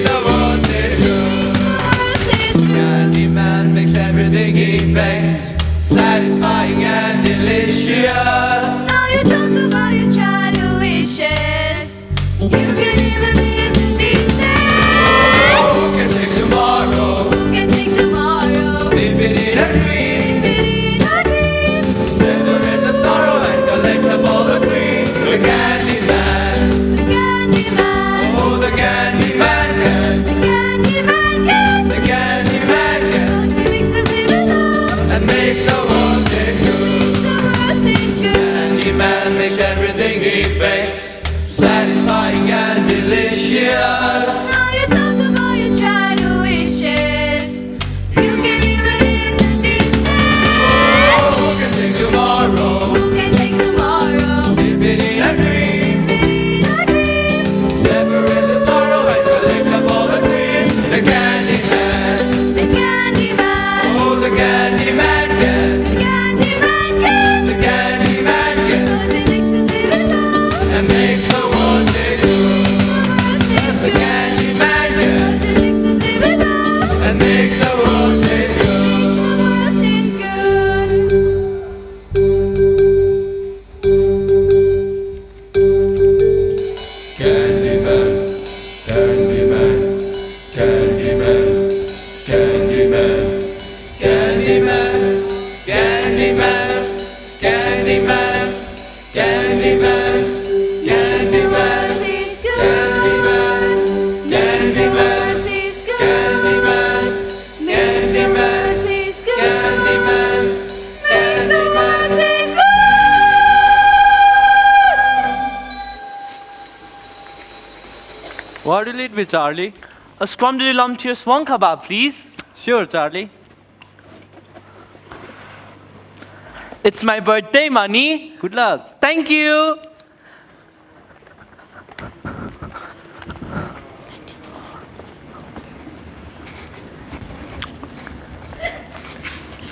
the world taste good. Candyman makes everything he bakes satisfying and delicious. Now you talk about your childhood wishes. You can even eat these days. Who can take tomorrow? Who can take tomorrow? Dip it in a dream. Dip it in a dream. Savor in the sorrow and collect up all the cream. The Candyman. The Candyman. Oh, the Candyman can. The Candyman can. The Candyman can. 'Cause he mixes it up And makes the world taste good. the world tastes good. Candyman makes everything he bakes satisfying and delicious. Now you talk about your childhood wishes. You can even eat these days. Oh, who can take tomorrow? Who can take tomorrow? Dip it in a dream. Dip it in a dream. Savor in the sorrow and collect up all the cream. The Candyman. The Candyman. Oh, the Candyman can. The Candyman can. The Candyman can. 'Cause he mixes it up And makes the world taste good. tastes The good. Candyman can. 'Cause he mixes it up And makes the world taste good. the world tastes good. Candyman, Candyman, Candyman, Candyman, Candyman, Candyman, Candyman, Candyman, Makes the world Candyman, taste good. Candyman, Makes the world Candyman, taste good. Candyman, Makes the world taste good. Candyman, Makes the world taste good. What will it be, Charlie? A scrumdiddlyumptious Wonka bar, please. Sure, Charlie. It's my birthday money. Good luck. Thank you.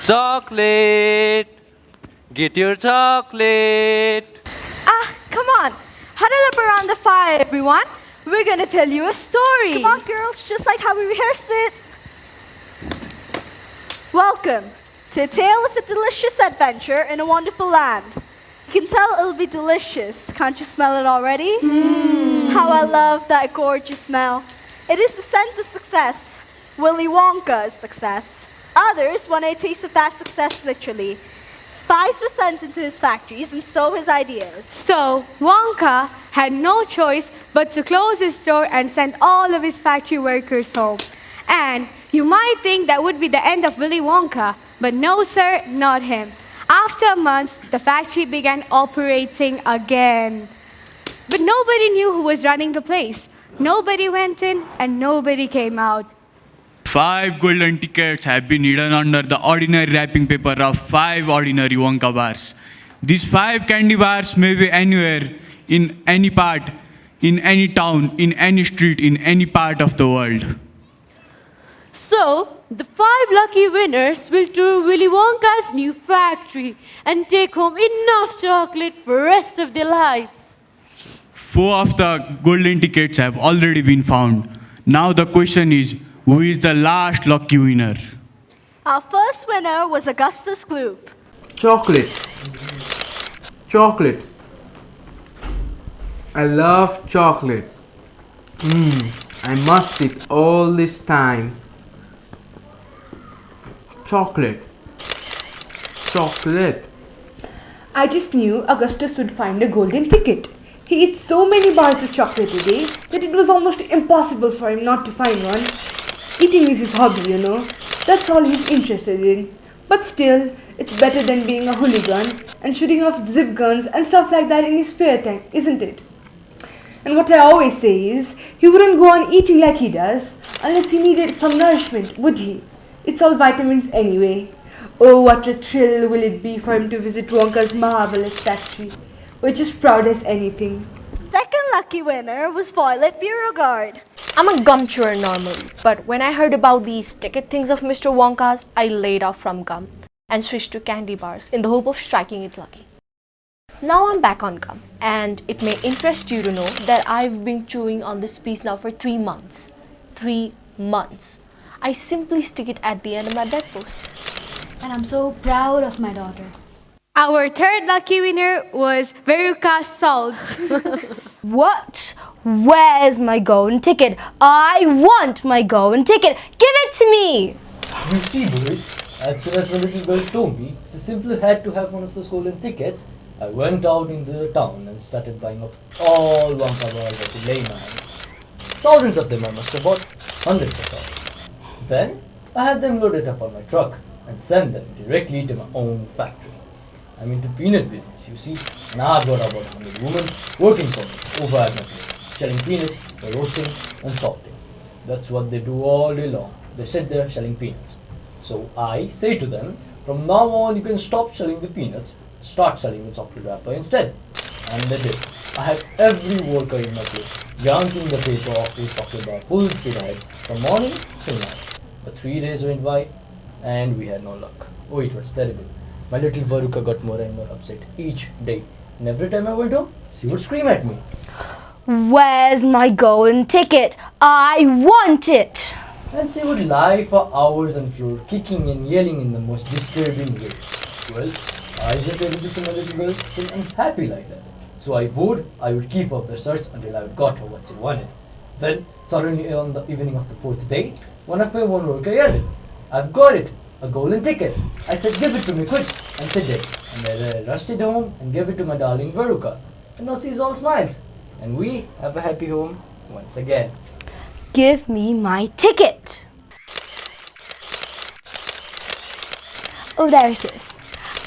Chocolate. Get your chocolate. Ah, come on. Huddle up around the fire, everyone. We're gonna tell you a story. Come on, girls, just like how we rehearsed it. Welcome to a tale of a delicious adventure in a wonderful land. You can tell it'll be delicious. Can't you smell it already? How I love that gorgeous smell. It is the scent of success. Willy Wonka's success. Others want a taste of that success literally. Spies were sent into his factories and so his ideas. So, Wonka had no choice but to close his store and send all of his factory workers home. And you might think that would be the end of Willy Wonka, but no sir, not him. After months, the factory began operating again. But nobody knew who was running the place. Nobody went in and nobody came out. 5 golden tickets have been hidden under the ordinary wrapping paper of 5 ordinary Wonka bars. These 5 candy bars may be anywhere, in any part, in any town, in any street, in any part of the world. So, the 5 lucky winners will tour Willy Wonka's new factory and take home enough chocolate for the rest of their lives. 4 of the golden tickets have already been found. Now the question is, who is the last lucky winner? Our first winner was Augustus Gloop. Chocolate. Chocolate. I love chocolate. I must eat all this time. Chocolate. Chocolate. I just knew Augustus would find a golden ticket. He ate so many bars of chocolate a day that it was almost impossible for him not to find one. Eating is his hobby, you know. That's all he's interested in. But still, it's better than being a hooligan and shooting off zip guns and stuff like that in his spare time, isn't it? And what I always say is, he wouldn't go on eating like he does unless he needed some nourishment, would he? It's all vitamins anyway. Oh, what a thrill will it be for him to visit Wonka's marvelous factory. We're just proud as anything. Second lucky winner was Violet Beauregard. I'm a gum chewer normally, but when I heard about these ticket things of Mr. Wonka's, I laid off from gum and switched to candy bars in the hope of striking it lucky. Now I'm back on gum, and it may interest you to know that I've been chewing on this piece now for 3 months. 3 months. I simply stick it at the end of my bedpost. And I'm so proud of my daughter. Our third lucky winner was Veruca Salt. What? Where's my golden ticket? I want my golden ticket. Give it to me. You see, boys, as soon as my little girl told me she simply had to have one of those golden tickets, I went out into the town and started buying up all Wonka bars I could lay my hands. Thousands of them I must have bought, hundreds of thousands. Then I had them loaded up on my truck and sent them directly to my own factory. I'm into peanut business, you see, and I've got about 100 women working for me over at my place, shelling peanuts for roasting and salting. That's what they do all day long. They sit there shelling peanuts. So I say to them, from now on you can stop shelling the peanuts, start selling the chocolate wrapper instead. And they did. I had every worker in my place yanking the paper off the chocolate bar full speed ahead from morning till night. But 3 days went by and we had no luck. Oh, it was terrible. My little Veruca got more and more upset each day. And every time I went home, she would scream at me. Where's my golden ticket? I want it. And she would lie for hours on the floor, kicking and yelling in the most disturbing way. Well, I just able to see my little girl feel unhappy like that. So I would keep up the search until I got her what she wanted. Then, suddenly on the evening of the 4th day, one of my own worker yelled, "I've got it! A golden ticket!" I said, "Give it to me quick!" And she did. And then I rushed it home and gave it to my darling Veruca. And now she's all smiles. And we have a happy home once again. Give me my ticket. Oh, there it is.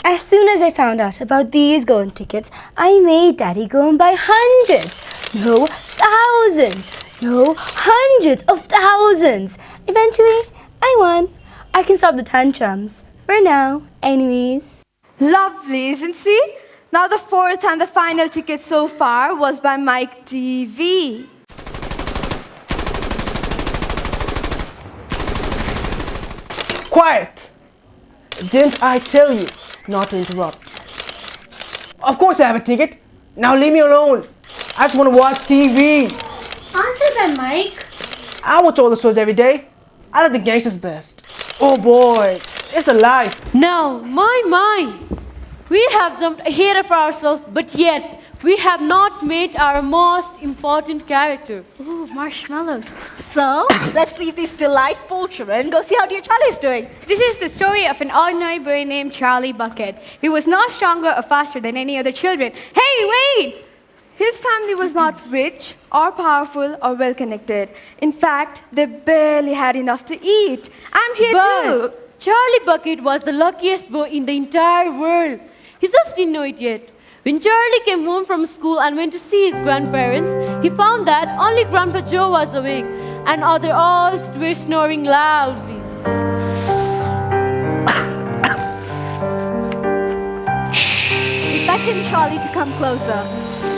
As soon as I found out about these golden tickets, I made Daddy go and buy hundreds. No, thousands. No, hundreds of thousands. Eventually, I won. I can stop the tantrums. For now, anyways. Lovely, isn't she? Now the fourth and the final ticket so far was by Mike TV. Quiet! Didn't I tell you not to interrupt? Of course I have a ticket. Now leave me alone. I just want to watch TV. Answer them, Mike. I watch all the shows every day. I like the gangsters best. Oh boy, it's the life. Now, my. We have jumped ahead of ourselves, but yet we have not met our most important character. Ooh, marshmallows. So, let's leave these delightful children and go see how dear Charlie's doing. This is the story of an ordinary boy named Charlie Bucket. He was not stronger or faster than any other children. Hey, wait! His family was not rich or powerful or well connected. In fact, they barely had enough to eat. I'm here too. Charlie Bucket was the luckiest boy in the entire world. He just didn't know it yet. When Charlie came home from school and went to see his grandparents, he found that only Grandpa Joe was awake and others all were snoring loudly. He beckoned Charlie to come closer.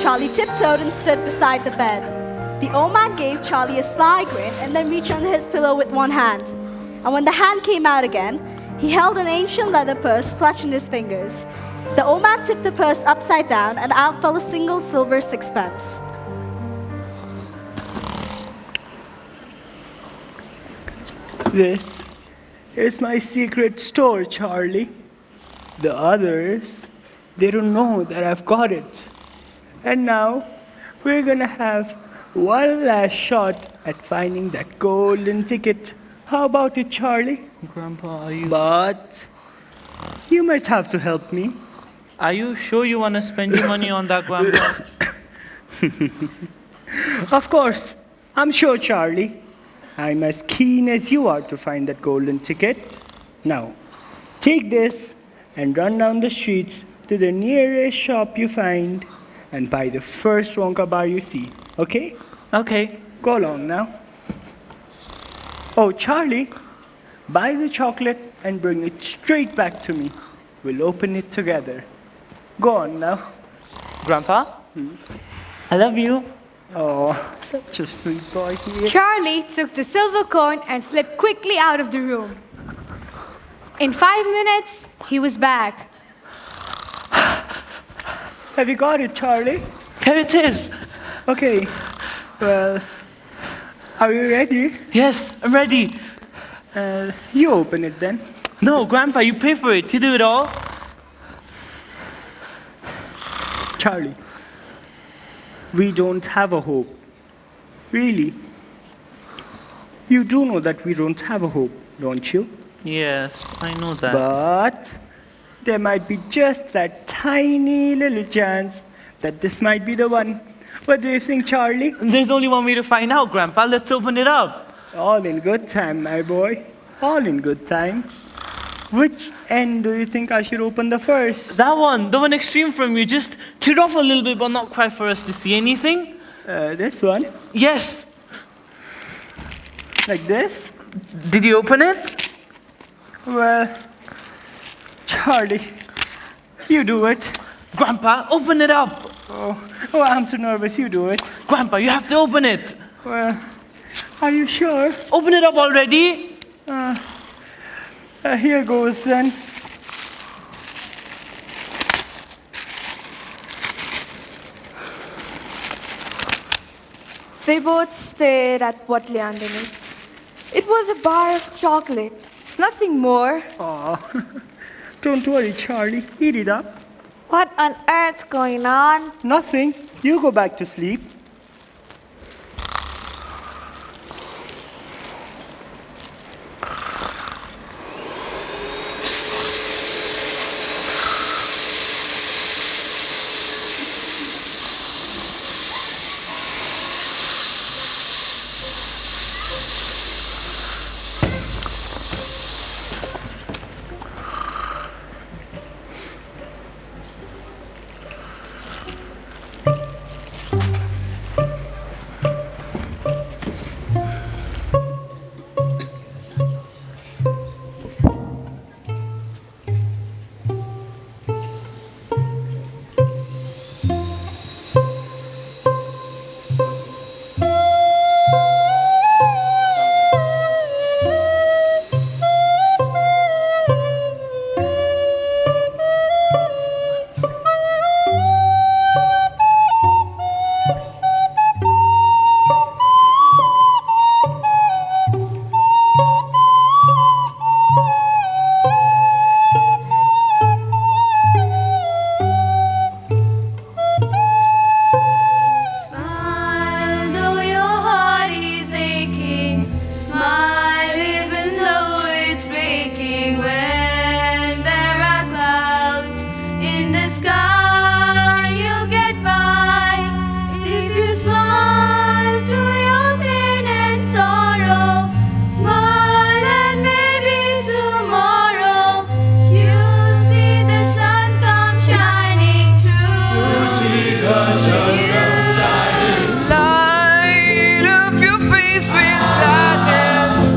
Charlie tiptoed and stood beside the bed. The old man gave Charlie a sly grin and then reached under his pillow with one hand. And when the hand came out again, he held an ancient leather purse clutched in his fingers. The old man tipped the purse upside down and out fell a single silver sixpence. This is my secret store, Charlie. The others, they don't know that I've got it. And now, we're gonna have one last shot at finding that golden ticket. How about it, Charlie? Grandpa, are you... But you might have to help me. Are you sure you want to spend your money on that, Grandpa? Of course. I'm sure, Charlie. I'm as keen as you are to find that golden ticket. Now, take this and run down the streets to the nearest shop you find and buy the first Wonka bar you see. Okay? Okay. Go along now. Oh, Charlie, buy the chocolate and bring it straight back to me. We'll open it together. Go on now. Grandpa? I love you. Oh, such a sweet boy he is. Charlie took the silver coin and slipped quickly out of the room. In 5 minutes, he was back. Have you got it, Charlie? Here it is. Okay. Well, Are you ready? Yes, I'm ready. You open it then. No, Grandpa, you pay for it. You do it all. Charlie, we don't have a hope. Really? You do know that we don't have a hope, don't you? Yes, I know that. But there might be just that tiny little chance that this might be the one. What do you think, Charlie? There's only one way to find out, Grandpa. Let's open it up. All in good time, my boy. All in good time. Which end do you think I should open the first? That one, the one extreme from you. Just tear off a little bit, but not quite for us to see anything. This one? Yes. Like this? Did you open it? Well, Charlie, you do it. Grandpa, open it up. Oh, I'm too nervous. You do it. Grandpa, you have to open it. Well, are you sure? Open it up already. Here goes then. They both stared at what lay underneath. It was a bar of chocolate, nothing more. Oh, don't worry, Charlie. Eat it up. What on earth going on? Nothing. You go back to sleep. Light up your face with gladness.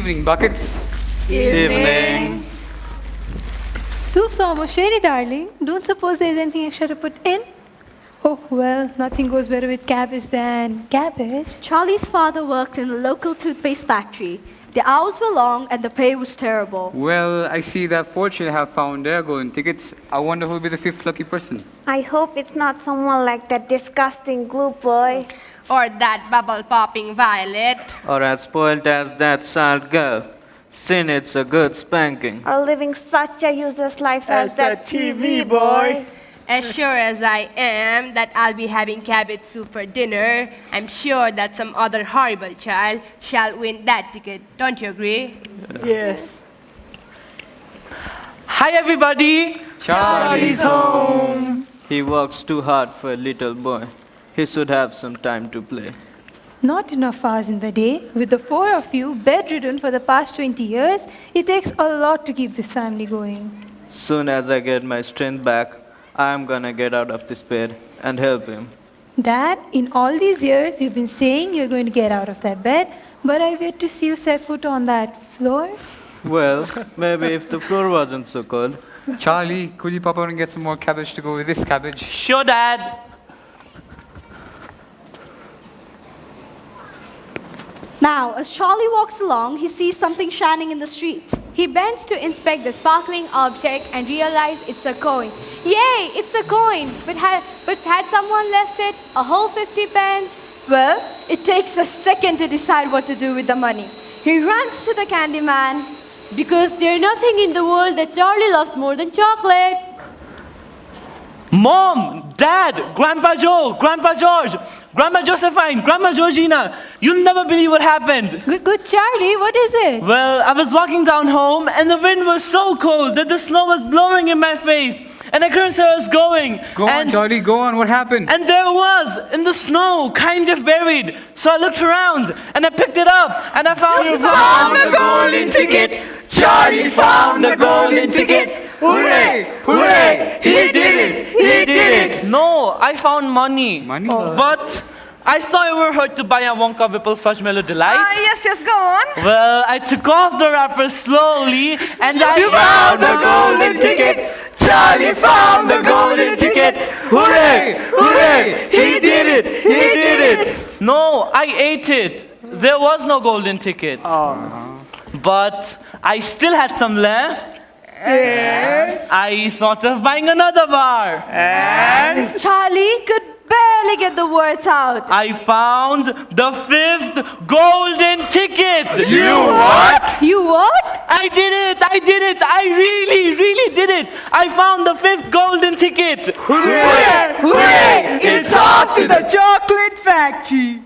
Evening, buckets. Evening. Soup's almost ready, darling. Don't suppose there's anything extra to put in? Oh, well, nothing goes better with cabbage than cabbage. Charlie's father worked in a local toothpaste factory. The hours were long and the pay was terrible. Well, I see that Fortune have found their golden tickets. I wonder who'll be the fifth lucky person. I hope it's not someone like that disgusting glue boy. Or that bubble-popping Violet. Or as spoiled as that sad girl. Sin, it's a good spanking. Or living such a useless life as that TV boy. As sure as I am that I'll be having cabbage soup for dinner, I'm sure that some other horrible child shall win that ticket. Don't you agree? Yes. Hi, everybody. Charlie's home. He works too hard for a little boy. He should have some time to play. Not enough hours in the day. With the four of you bedridden for the past 20 years, it takes a lot to keep this family going. Soon as I get my strength back, I'm gonna get out of this bed and help him. Dad, in all these years, you've been saying you're going to get out of that bed, but I've yet to see you set foot on that floor. Well, maybe if the floor wasn't so cold. Charlie, could you pop out and get some more cabbage to go with this cabbage? Sure, Dad. Now, as Charlie walks along, he sees something shining in the street. He bends to inspect the sparkling object and realizes it's a coin. Yay, it's a coin! But had someone left it, a whole 50 pence? Well, it takes a second to decide what to do with the money. He runs to the candy man. Because there's nothing in the world that Charlie loves more than chocolate. Mom, Dad, Grandpa Joe, Grandpa George, Grandma Josephine, Grandma Georgina. You'll never believe what happened. Good, Charlie. What is it? Well, I was walking down home and the wind was so cold that the snow was blowing in my face. And I couldn't see where I was going. Go on, Charlie, go on. What happened? And there it was, in the snow, kind of buried. So I looked around and I picked it up and I found... You found the golden ticket! Charlie found the golden ticket! Hooray! Hooray! He did it! He did it! No, I found money. Money? But I thought it would hurt to buy a Wonka Whipple Fudge Mellow Delight. Yes, go on. Well, I took off the wrapper slowly and I... You found the golden ticket! Charlie found the golden ticket! Hooray! Hooray! He did it! He did it! No, I ate it. There was no golden ticket. But I still had some left. Yes. I thought of buying another bar. And? Charlie could barely get the words out. I found the 5th golden ticket. You what? You what? I did it. I really did it. I found the 5th golden ticket. Hooray! Hooray! It's off to the chocolate factory.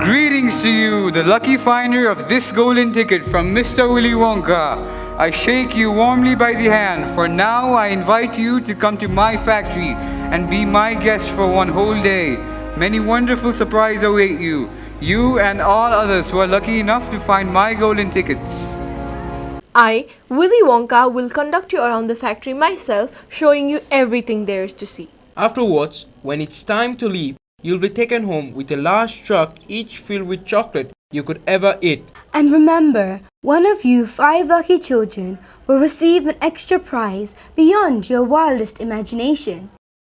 Greetings to you, the lucky finder of this golden ticket from Mr. Willy Wonka. I shake you warmly by the hand, for now I invite you to come to my factory and be my guest for one whole day. Many wonderful surprises await you, you and all others who are lucky enough to find my golden tickets. I, Willy Wonka, will conduct you around the factory myself, showing you everything there is to see. Afterwards, when it's time to leave, you'll be taken home with a large truck, each filled with chocolate you could ever eat. And remember, one of you 5 lucky children will receive an extra prize beyond your wildest imagination.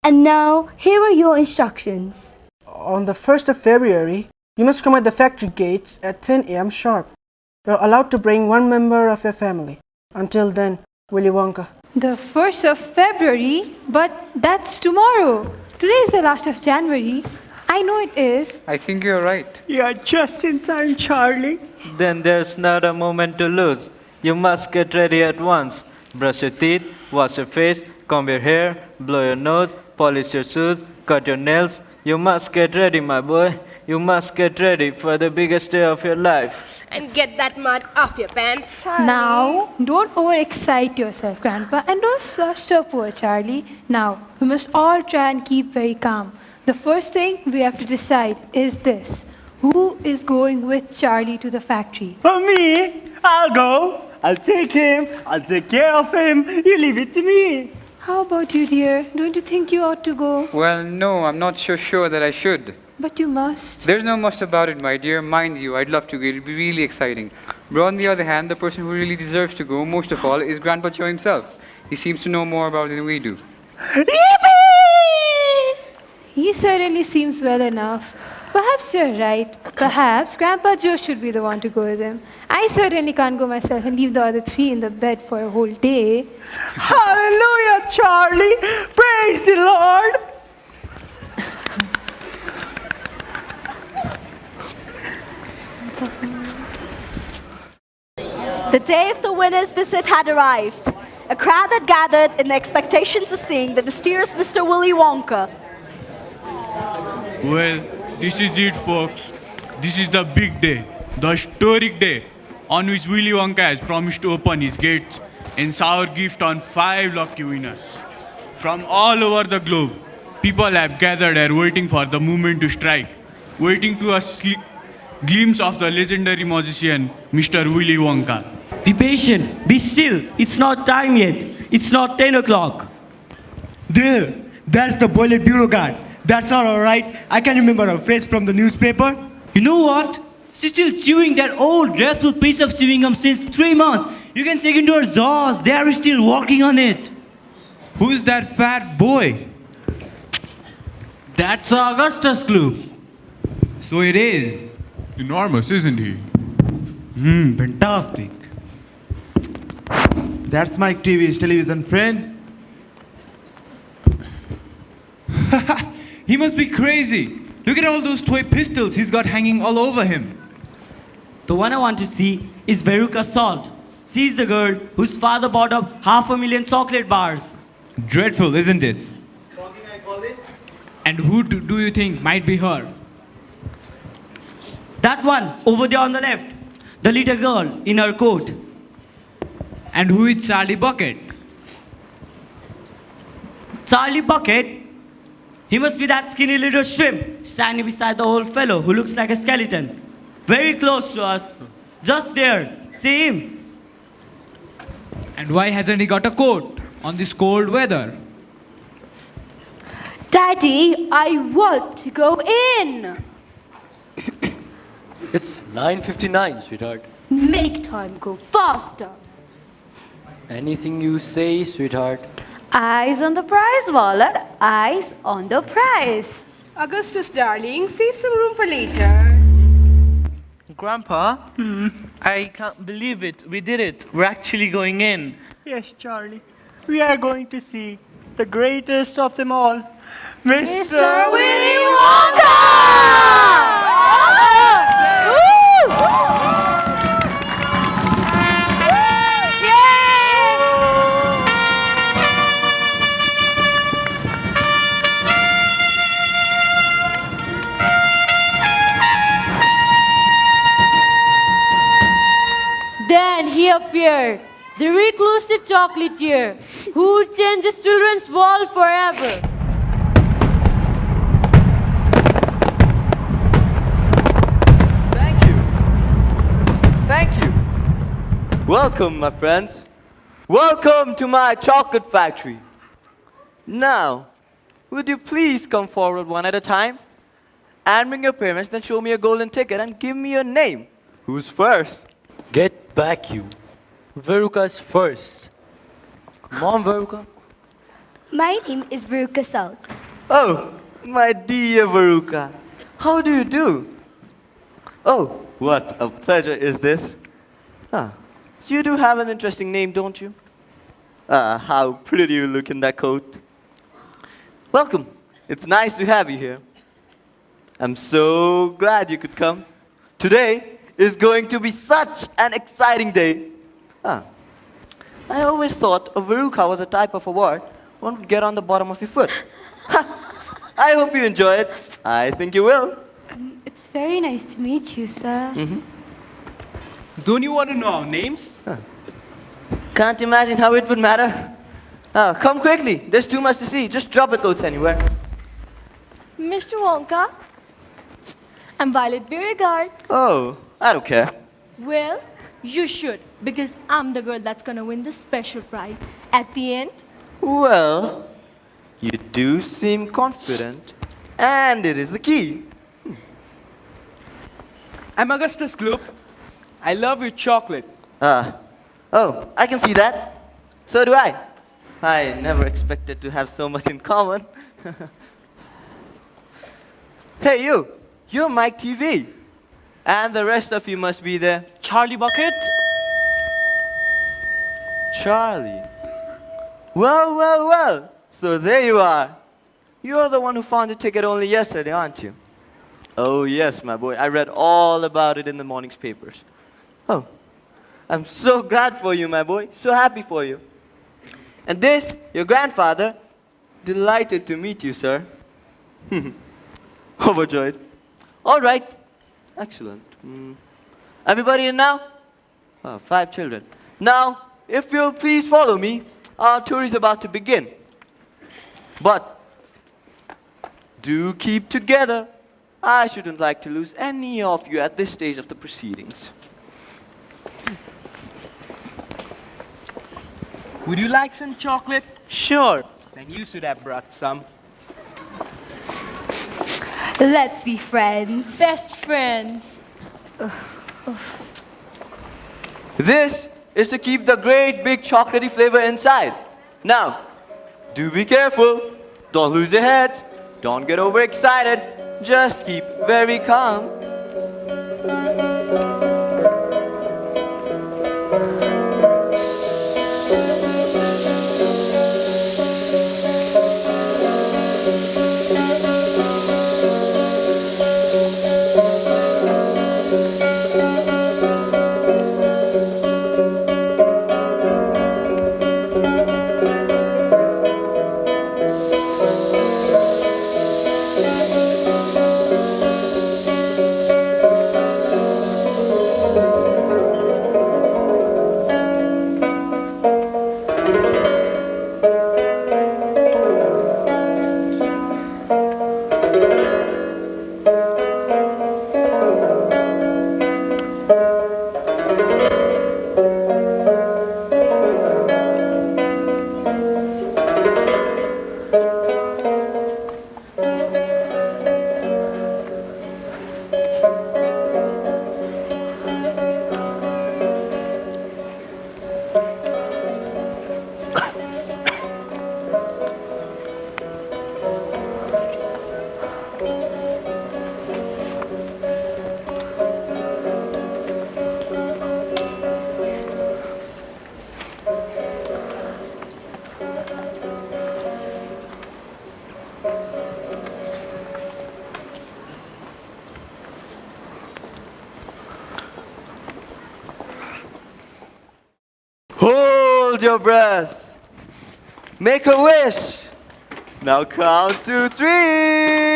And now, here are your instructions. On the 1st of February, you must come at the factory gates at 10 a.m. sharp. You're allowed to bring 1 member of your family. Until then, Willy Wonka. The 1st of February? But that's tomorrow. Today is the last of January. I know it is. I think you're right. You're just in time, Charlie. Then there's not a moment to lose. You must get ready at once. Brush your teeth, wash your face, comb your hair, blow your nose, polish your shoes, cut your nails. You must get ready, my boy. You must get ready for the biggest day of your life. And get that mud off your pants. Now, don't overexcite yourself, Grandpa, and don't fluster poor Charlie. Now, we must all try and keep very calm. The first thing we have to decide is this. Who is going with Charlie to the factory? Me? I'll go. I'll take him. I'll take care of him. You leave it to me. How about you, dear? Don't you think you ought to go? Well, no, I'm not so sure that I should. But you must. There's no must about it, my dear. Mind you, I'd love to go. It'd be really exciting. But on the other hand, the person who really deserves to go, most of all, is Grandpa Joe himself. He seems to know more about it than we do. He certainly seems well enough. Perhaps you're right. Perhaps Grandpa Joe should be the one to go with him. I certainly can't go myself and leave the other three in the bed for a whole day. Hallelujah, Charlie! Praise the Lord! The day of the winner's visit had arrived. A crowd had gathered in the expectations of seeing the mysterious Mr. Willy Wonka. Well, this is it, folks. This is the big day, the historic day, on which Willy Wonka has promised to open his gates and shower gift on 5 lucky winners. From all over the globe, people have gathered here waiting for the moment to strike, waiting to a glimpse of the legendary magician, Mr. Willy Wonka. Be patient, be still. It's not time yet. It's not 10 o'clock. There, that's the bullet bureau guard. That's not alright. I can remember her face from the newspaper. You know what? She's still chewing that old dreadful piece of chewing gum since 3 months. You can check into her jaws. They are still working on it. Who's that fat boy? That's Augustus clue. So it is. Enormous, isn't he? Fantastic. That's my television friend. He must be crazy. Look at all those toy pistols he's got hanging all over him. The one I want to see is Veruca Salt. She's the girl whose father bought up 500,000 chocolate bars. Dreadful, isn't it? And who do you think might be her? That one over there on the left. The little girl in her coat. And who is Charlie Bucket? Charlie Bucket? He must be that skinny little shrimp standing beside the old fellow who looks like a skeleton. Very close to us. Just there. See him? And why hasn't he got a coat on this cold weather? Daddy, I want to go in. It's 9:59, sweetheart. Make time go faster. Anything you say, sweetheart. Eyes on the prize, wallet. Eyes on the prize. Augustus, darling, save some room for later. Grandpa, I can't believe it. We did it. We're actually going in. Yes, Charlie. We are going to see the greatest of them all, Mr. Willy Wonka! Then he appeared, the reclusive chocolatier, who would change his children's world forever. Thank you. Welcome, my friends. Welcome to my chocolate factory. Now, would you please come forward one at a time and bring your parents, then show me a golden ticket and give me your name. Who's first? Get back, you. Veruca's first. Come on, Veruca. My name is Veruca Salt. Oh, my dear Veruca. How do you do? Oh, what a pleasure is this. You do have an interesting name, don't you? How pretty you look in that coat. Welcome. It's nice to have you here. I'm so glad you could come. Today is going to be such an exciting day. I always thought a Veruca was a type of a word one would get on the bottom of your foot. I hope you enjoy it. I think you will. It's very nice to meet you, sir. Don't you want to know our names? Can't imagine how it would matter. Come quickly. There's too much to see. Just drop your coats anywhere. Mr. Wonka, I'm Violet Beauregard. Oh, I don't care. Well, you should, because I'm the girl that's gonna win the special prize. At the end, Well, you do seem confident, and it is the key. I'm Augustus Gloop. I love your chocolate. Oh, I can see that. So do I. I never expected to have so much in common. Hey, you. You're Mike TV. And the rest of you must be there. Charlie Bucket? Charlie. Well. So there you are. You're the one who found the ticket only yesterday, aren't you? Oh, yes, my boy. I read all about it in the morning's papers. Oh, I'm so glad for you, my boy. So happy for you. And this, your grandfather. Delighted to meet you, sir. Overjoyed. All right. Excellent. Everybody in now? 5 children. Now, if you'll please follow me, our tour is about to begin. But do keep together. I shouldn't like to lose any of you at this stage of the proceedings. Would you like some chocolate? Sure. Then you should have brought some. Let's be friends. Best friends. This is to keep the great big chocolatey flavor inside. Now, do be careful. Don't lose your heads. Don't get overexcited. Just keep very calm. Hold your breath. Make a wish. Now count to 3.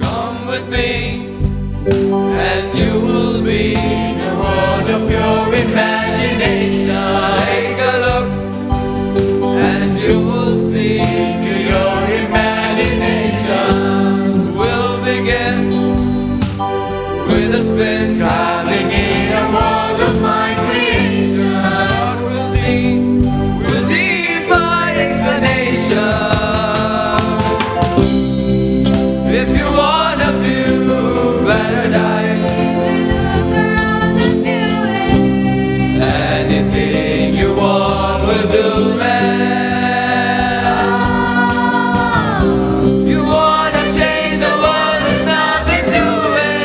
Come with me, and you will be in a world of pure imagination. Take a look, and you will see to your imagination. We'll begin with a spin, traveling in a world of my creation. What we'll see will defy explanation. If you wanna view paradise, look around and view it. Anything you want will do it. You wanna change the world, there's nothing to it.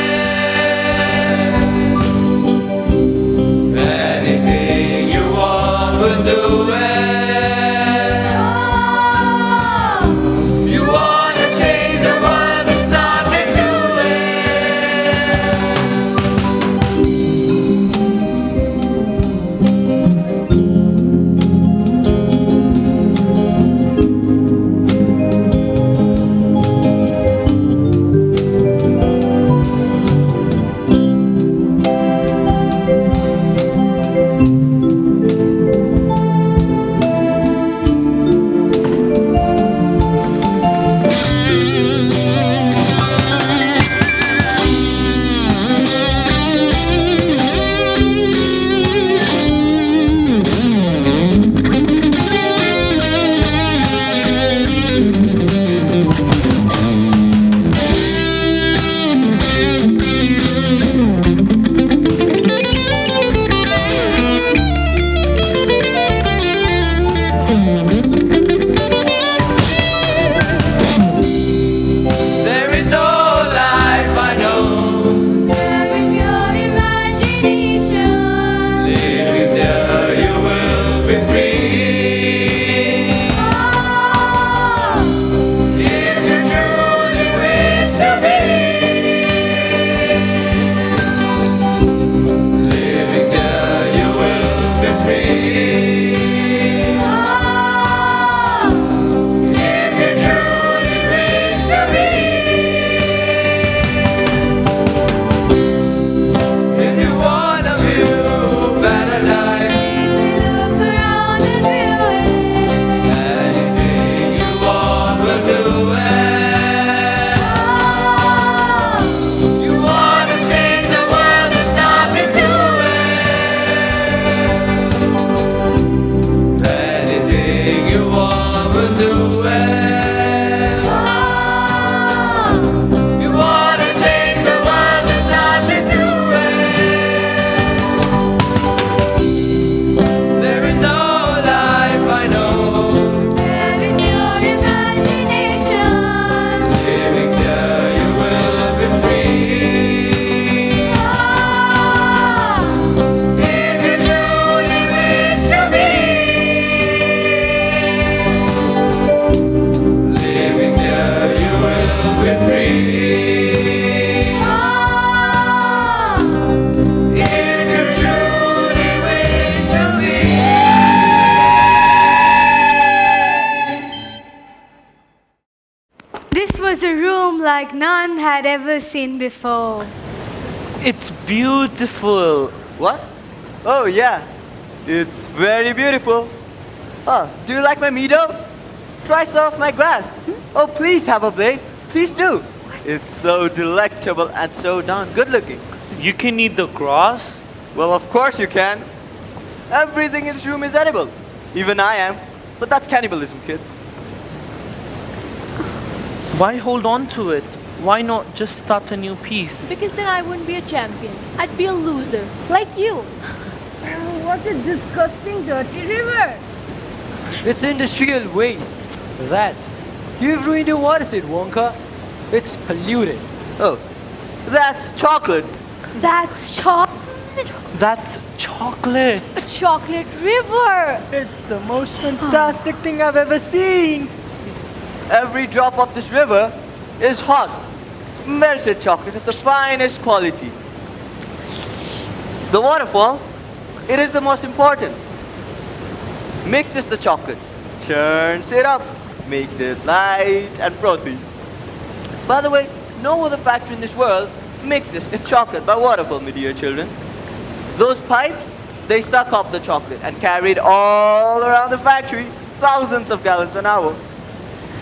like none had ever seen before. It's beautiful. What? Oh, yeah. It's very beautiful. Oh, do you like my meadow? Try some of my grass. Oh, please have a blade. Please do. It's so delectable and so darn good looking. You can eat the grass? Well, of course you can. Everything in this room is edible. Even I am. But that's cannibalism, kids. Why hold on to it? Why not just start a new piece? Because then I wouldn't be a champion. I'd be a loser, like you. What a disgusting, dirty river. It's industrial waste. That. You've ruined your watershed, Wonka. It's polluted. Oh, that's chocolate. That's chocolate. That's chocolate. A chocolate river. It's the most fantastic thing I've ever seen. Every drop of this river is hot, melted chocolate of the finest quality. The waterfall, it is the most important. Mixes the chocolate, churns it up, makes it light and frothy. By the way, no other factory in this world mixes its chocolate by waterfall, my dear children. Those pipes, they suck up the chocolate and carry it all around the factory, thousands of gallons an hour.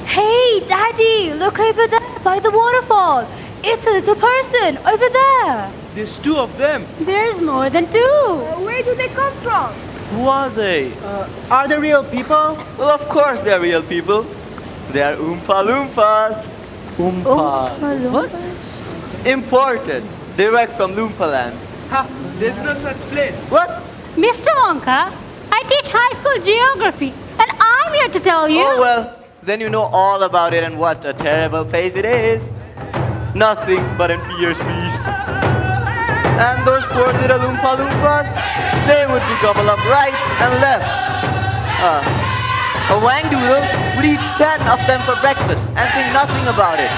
Hey, Daddy, look over there by the waterfall. It's a little person over there. There's two of them. There's more than two. Where do they come from? Who are they? Are they real people? Well, of course they're real people. They are Oompa Loompas. Oompa Loompas? Imported, direct from Loompa land. Ha! There's no such place. What? Mr. Wonka, I teach high school geography, and I'm here to tell you. Oh, well, then you know all about it and what a terrible place it is. Nothing but a fierce beast. And those poor little Oompa Loompas, they would be gobbled up right and left. A wangdoodle would eat 10 of them for breakfast and think nothing about it.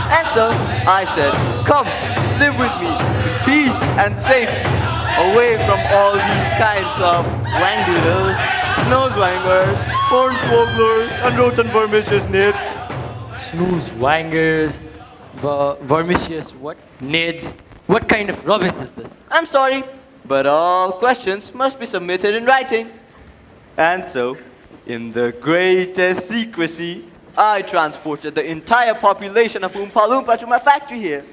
And so I said, come, live with me, in peace and safety, away from all these kinds of wangdoodles, snowswangers, hornswogglers, and rodent vermicious nids. Snooze wangers, vermicious what? Nids. What kind of rubbish is this? I'm sorry, but all questions must be submitted in writing. And so, in the greatest secrecy, I transported the entire population of Oompa Loompa to my factory here.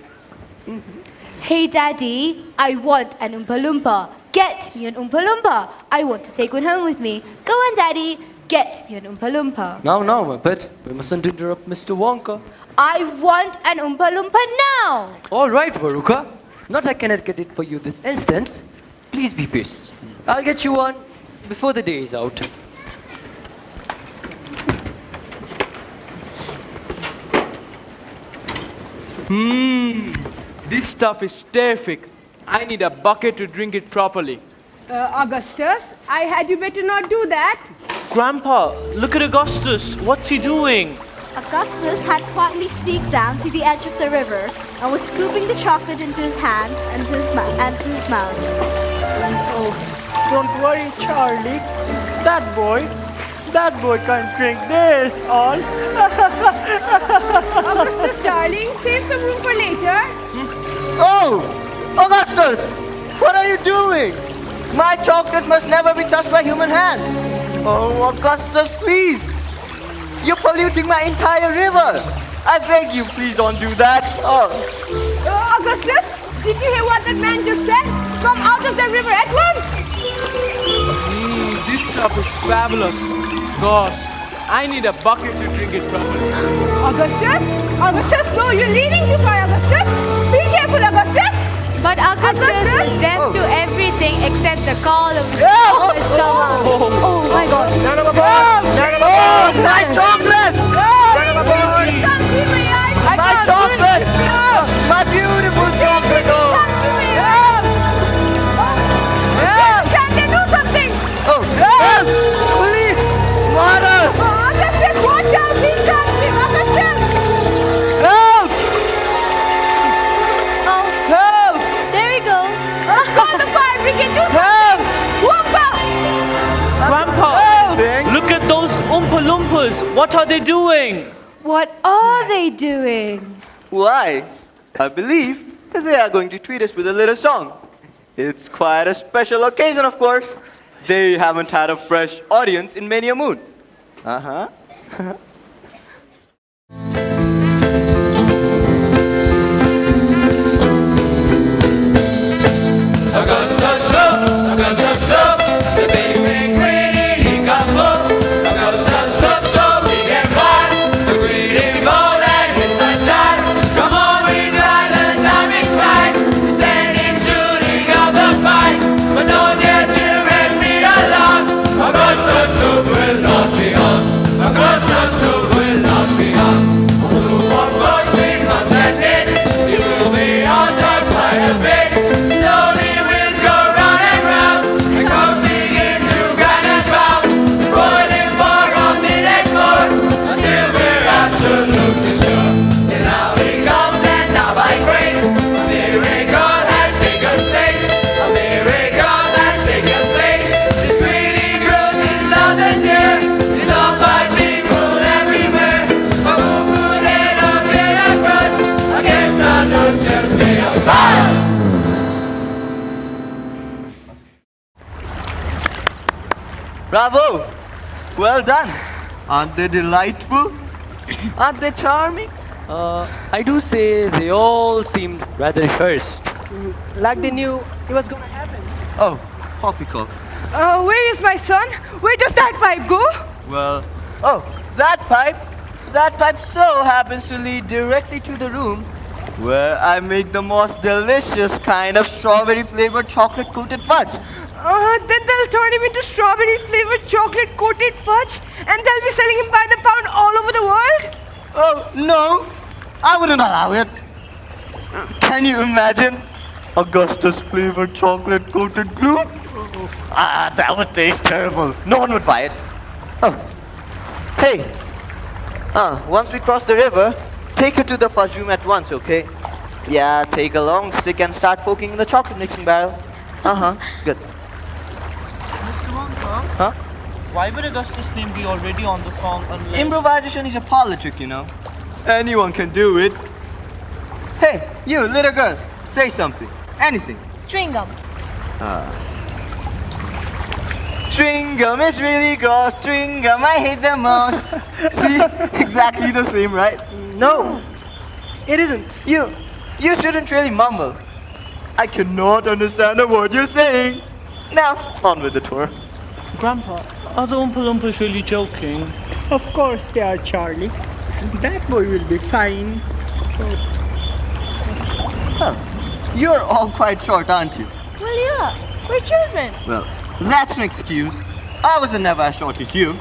Hey, Daddy, I want an Oompa Loompa. Get me an Oompa Loompa. I want to take one home with me. Go on, Daddy. Get me an Oompa Loompa. Now, my pet. We mustn't interrupt Mr. Wonka. I want an Oompa Loompa now. All right, Veruca. Not I cannot get it for you this instance. Please be patient. I'll get you one before the day is out. This stuff is terrific. I need a bucket to drink it properly. Augustus, I had you better not do that. Grandpa, look at Augustus. What's he doing? Augustus had quietly sneaked down to the edge of the river and was scooping the chocolate into his hand and to his mouth. Oh, don't worry, Charlie. That boy can't drink this all. Augustus, darling, save some room for later. Oh! Augustus! What are you doing? My chocolate must never be touched by human hands. Oh, Augustus, please! You're polluting my entire river. I beg you, please don't do that. Oh. Augustus, did you hear what that man just said? Come out of the river at once! This stuff is fabulous. Gosh, I need a bucket to drink it properly. Augustus? Augustus, no, you're leading too far, Augustus. Be careful, Augustus. But Augustus is deaf to everything except the call of his stomach. Oh my God. My chocolate! My chocolate! My beautiful chocolate! Can they do something? Oh, help! Police! Water! Augustus, watch out! He's coming! Augustus! Help! Oh, Help! there we go. Call the fire brigade! Do Help! Wonka! Grandpa, look at those Oompa Loompas. What are they doing? What are they doing? Why? I believe they are going to treat us with a little song. It's quite a special occasion, of course. They haven't had a fresh audience in many a moon. Uh-huh. Augustus, look! Augustus, look! The big green, he got hooked. Augustus, look, so big and fine. So green and gold and with the time. Come on, we try, the time is right. Send him shooting up the fight. But don't dear children be alarmed. Augustus, look, will not be harmed. Augustus, look, will not be harmed. Of course, we must admit, he will be altered quite a bit. Slowly wheels go round and round, and cars begin to grind and round. Rolling for a minute more, until we're absolutely sure. And now he comes, and now by grace, a miracle has taken place. A miracle has taken place. This greedy growth is out this year, is loved by people everywhere. But who could ever bear a grudge against the notions made of fire? Bravo! Well done. Aren't they delightful? Aren't they charming? I do say they all seemed rather rehearsed. Like they knew it was gonna happen. Oh, poppycock. Where is my son? Where does that pipe go? Well, oh, that pipe so happens to lead directly to the room where I make the most delicious kind of strawberry flavored chocolate coated fudge. Then they'll turn him into strawberry flavored chocolate coated fudge and they'll be selling him by the pound all over the world? Oh, no, I wouldn't allow it. Can you imagine? Augustus flavored chocolate coated glue? That would taste terrible. No one would buy it. Oh, hey, once we cross the river, take her to the fudge room at once, okay? Yeah, take a long stick and start poking in the chocolate mixing barrel. Good. Mr. Wonka? Huh? Why would Augustus' name be already on the song unless... Improvisation is a parlor trick, you know. Anyone can do it. Hey, you little girl, say something. Anything. Chewing gum. Chewing gum is really gross. Chewing gum I hate the most. See, exactly the same, right? No, it isn't. You shouldn't really mumble. I cannot understand a word you're saying. Now, on with the tour. Grandpa, are the Oompa Loompas really joking? of course they are, Charlie. That boy will be fine. You're all quite short, aren't you? Well, yeah, we're children. Well, that's an excuse. I was never as short as you.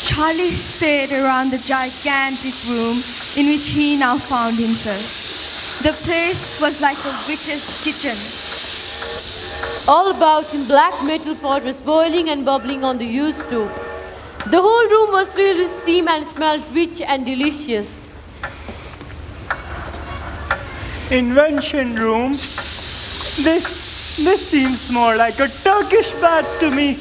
Charlie stared around the gigantic room in which he now found himself. The place was like a witch's kitchen. All about him, black metal pot was boiling and bubbling on the huge stove. The whole room was filled with steam and smelled rich and delicious. Invention room. This seems more like a Turkish bath to me.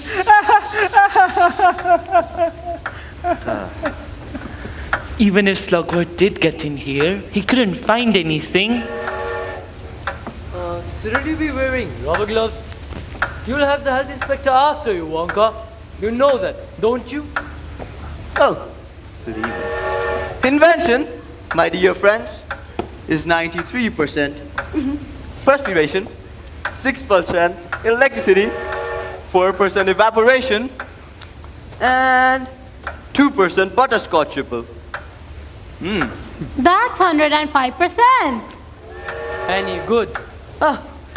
Even if Slugworth did get in here, he couldn't find anything. Shouldn't you be wearing rubber gloves? You'll have the health inspector after you, Wonka. You know that, don't you? Oh, believe it. Invention, my dear friends, is 93% perspiration, 6% electricity, 4% evaporation, and 2% butterscotch triple. That's 105%. Any good?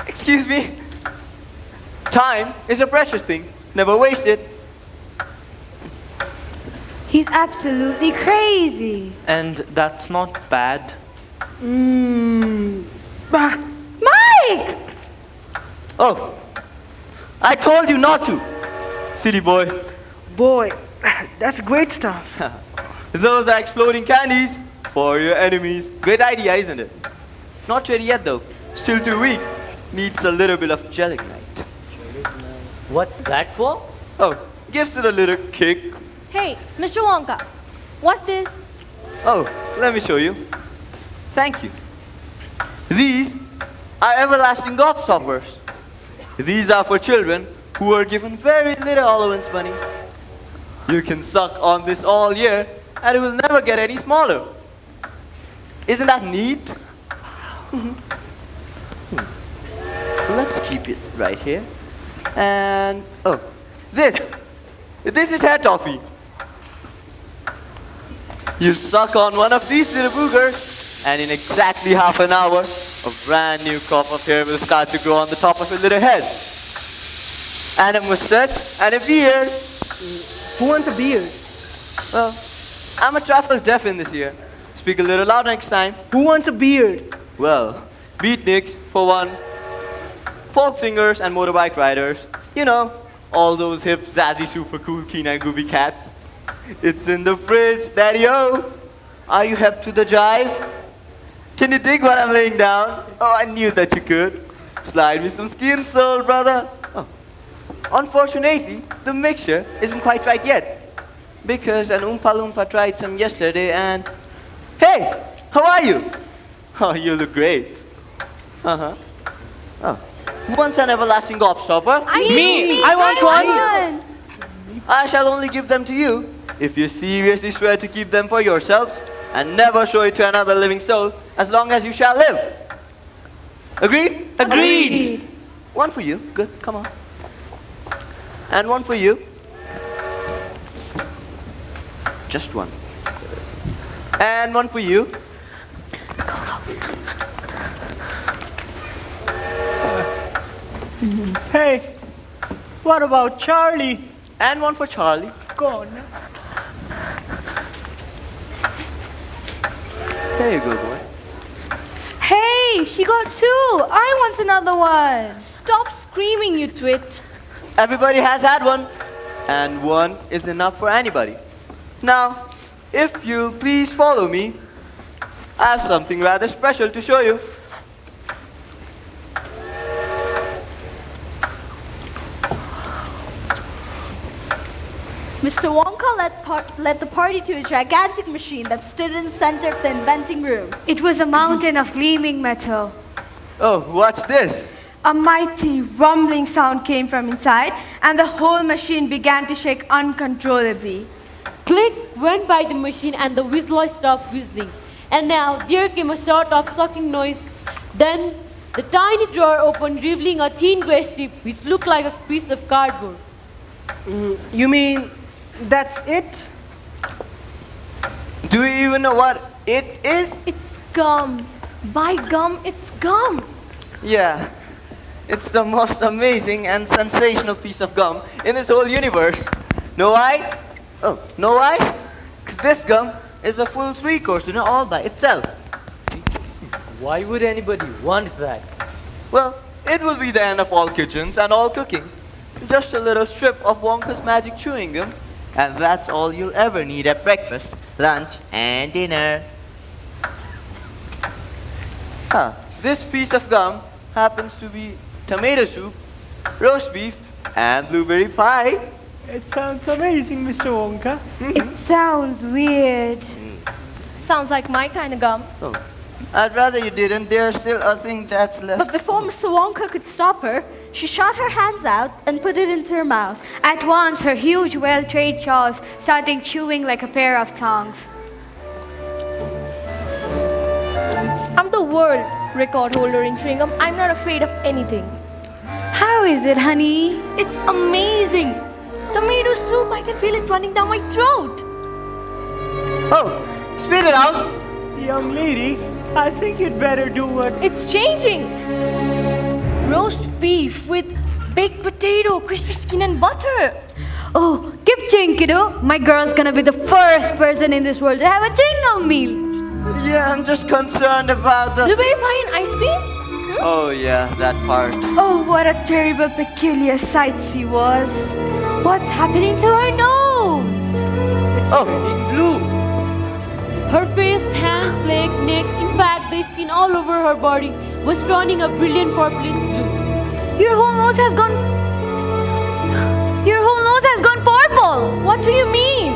Excuse me. Time is a precious thing. Never waste it. He's absolutely crazy. And that's not bad. Mike! Oh, I told you not to, city boy. Boy, that's great stuff. Those are exploding candies for your enemies. Great idea, isn't it? Not ready yet, though. Still too weak. Needs a little bit of gelignite. What's that for? Oh, gives it a little kick. Hey, Mr. Wonka, what's this? Oh, let me show you. Thank you. These are everlasting gobstoppers. These are for children who are given very little allowance money. You can suck on this all year and it will never get any smaller. Isn't that neat? Let's keep it right here. And, oh, this is hair toffee. You suck on one of these little boogers, and in exactly half an hour, a brand new crop of hair will start to grow on the top of your little head. And a mustache, and a beard. Who wants a beard? Well, I'm a trifle deaf in this year. Speak a little loud next time. Who wants a beard? Well, beatniks, for one. Folk singers and motorbike riders. You know, all those hip, zazzy, super cool, keen and goofy cats. It's in the fridge, Daddy-o. Are you hep to the jive? Can you dig what I'm laying down? Oh, I knew that you could. Slide me some skin, soul, brother. Oh. Unfortunately, the mixture isn't quite right yet. Because an Oompa Loompa tried some yesterday and... Hey, how are you? Oh, you look great. Uh-huh. Oh. Who wants an everlasting gobstopper? Me! I want one! I shall only give them to you if you seriously swear to keep them for yourselves and never show it to another living soul as long as you shall live. Agreed? Agreed! One for you. Good, come on. And one for you. Just one. And one for you. Hey, what about Charlie? And one for Charlie. Go on. There you go, boy. Hey, she got two. I want another one. Stop screaming, you twit. Everybody has had one. And one is enough for anybody. Now, if you please follow me, I have something rather special to show you. Mr. Wonka led the party to a gigantic machine that stood in the center of the inventing room. It was a mountain of gleaming metal. Oh, watch this. A mighty rumbling sound came from inside, and the whole machine began to shake uncontrollably. Click went by the machine and the whistler stopped whistling. And now there came a sort of sucking noise. Then the tiny drawer opened, revealing a thin grey strip which looked like a piece of cardboard. You mean that's it? Do you even know what it is? It's gum. By gum, it's gum. Yeah. It's the most amazing and sensational piece of gum in this whole universe. Know why? Oh, know why? Because this gum is a full 3-course dinner all by itself. Why would anybody want that? Well, it will be the end of all kitchens and all cooking. Just a little strip of Wonka's magic chewing gum, and that's all you'll ever need at breakfast, lunch, and dinner. This piece of gum happens to be tomato soup, roast beef, and blueberry pie. It sounds amazing, Mr. Wonka. It sounds weird. Sounds like my kind of gum. Oh, I'd rather you didn't. There's still a thing that's left. But before Mr. Wonka could stop her, she shot her hands out and put it into her mouth. At once, her huge, well-trained jaws started chewing like a pair of tongs. I'm the world record holder in chewing gum. I'm not afraid of anything. How is it, honey? It's amazing. Tomato soup, I can feel it running down my throat. Oh, spit it out. Young lady, I think you'd better do what... It's changing. Roast beef with baked potato, crispy skin and butter. Oh, keep chewing, kiddo. My girl's gonna be the first person in this world to have a chewing gum meal. Yeah, I'm just concerned about the... Blueberry pie and ice cream? Oh yeah, that part. Oh, what a terrible, peculiar sight she was. What's happening to her nose? Oh, blue. Her face, hands, leg, neck, in fact, the skin all over her body was turning a brilliant purplish blue. Your whole nose has gone apple! What do you mean?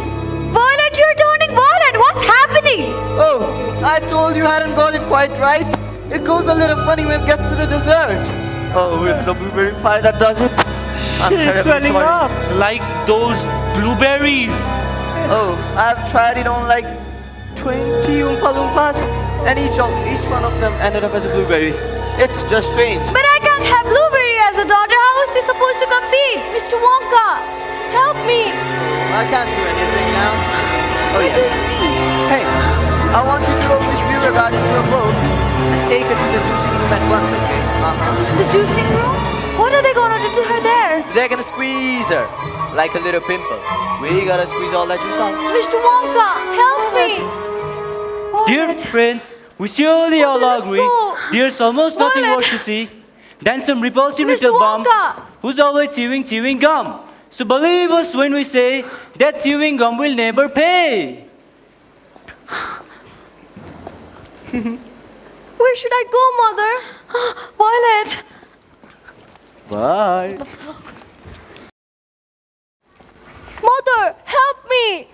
Violet, you're turning violet! What's happening? Oh, I told you hadn't got it quite right. It goes a little funny when it gets to the dessert. Oh, it's the blueberry pie that does it. I'm terribly sorry. Like those blueberries. Oh, I've tried it on like 20 Oompa Loompas, and each one of them ended up as a blueberry. It's just strange. But I can't have blueberry as a daughter. How is he supposed to compete? Mr. Wonka, help me. I can't do anything now. Oh yeah. Hey, I want you to roll Miss Veruca into a boat and take her to the juicing room at once, okay? The juicing room? What are they gonna do to her there? They're gonna squeeze her like a little pimple. We gotta squeeze all that juice out. Mr. Wonka, help me. Dear friends, we surely all agree there's almost nothing worse to see than some repulsive little bum who's always chewing gum. So believe us when we say that chewing gum will never pay. Where should I go, Mother? Violet. Bye. Mother, help me.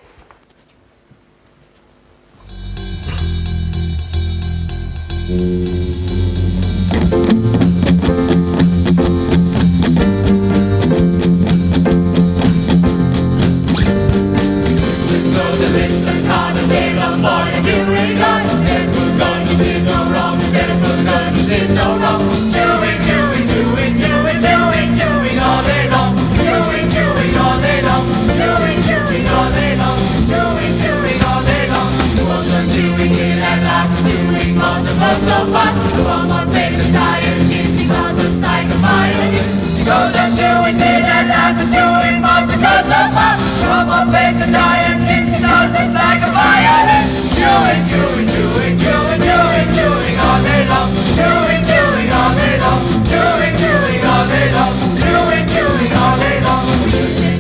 So fast, one more face is tired, she's all just like a violin. She goes on chewing till at last the chewing monster goes so far. One more face is tired, she's all just like a violin. Chewing all day long. Chewing all day long. Chewing all day long. Chewing all day long.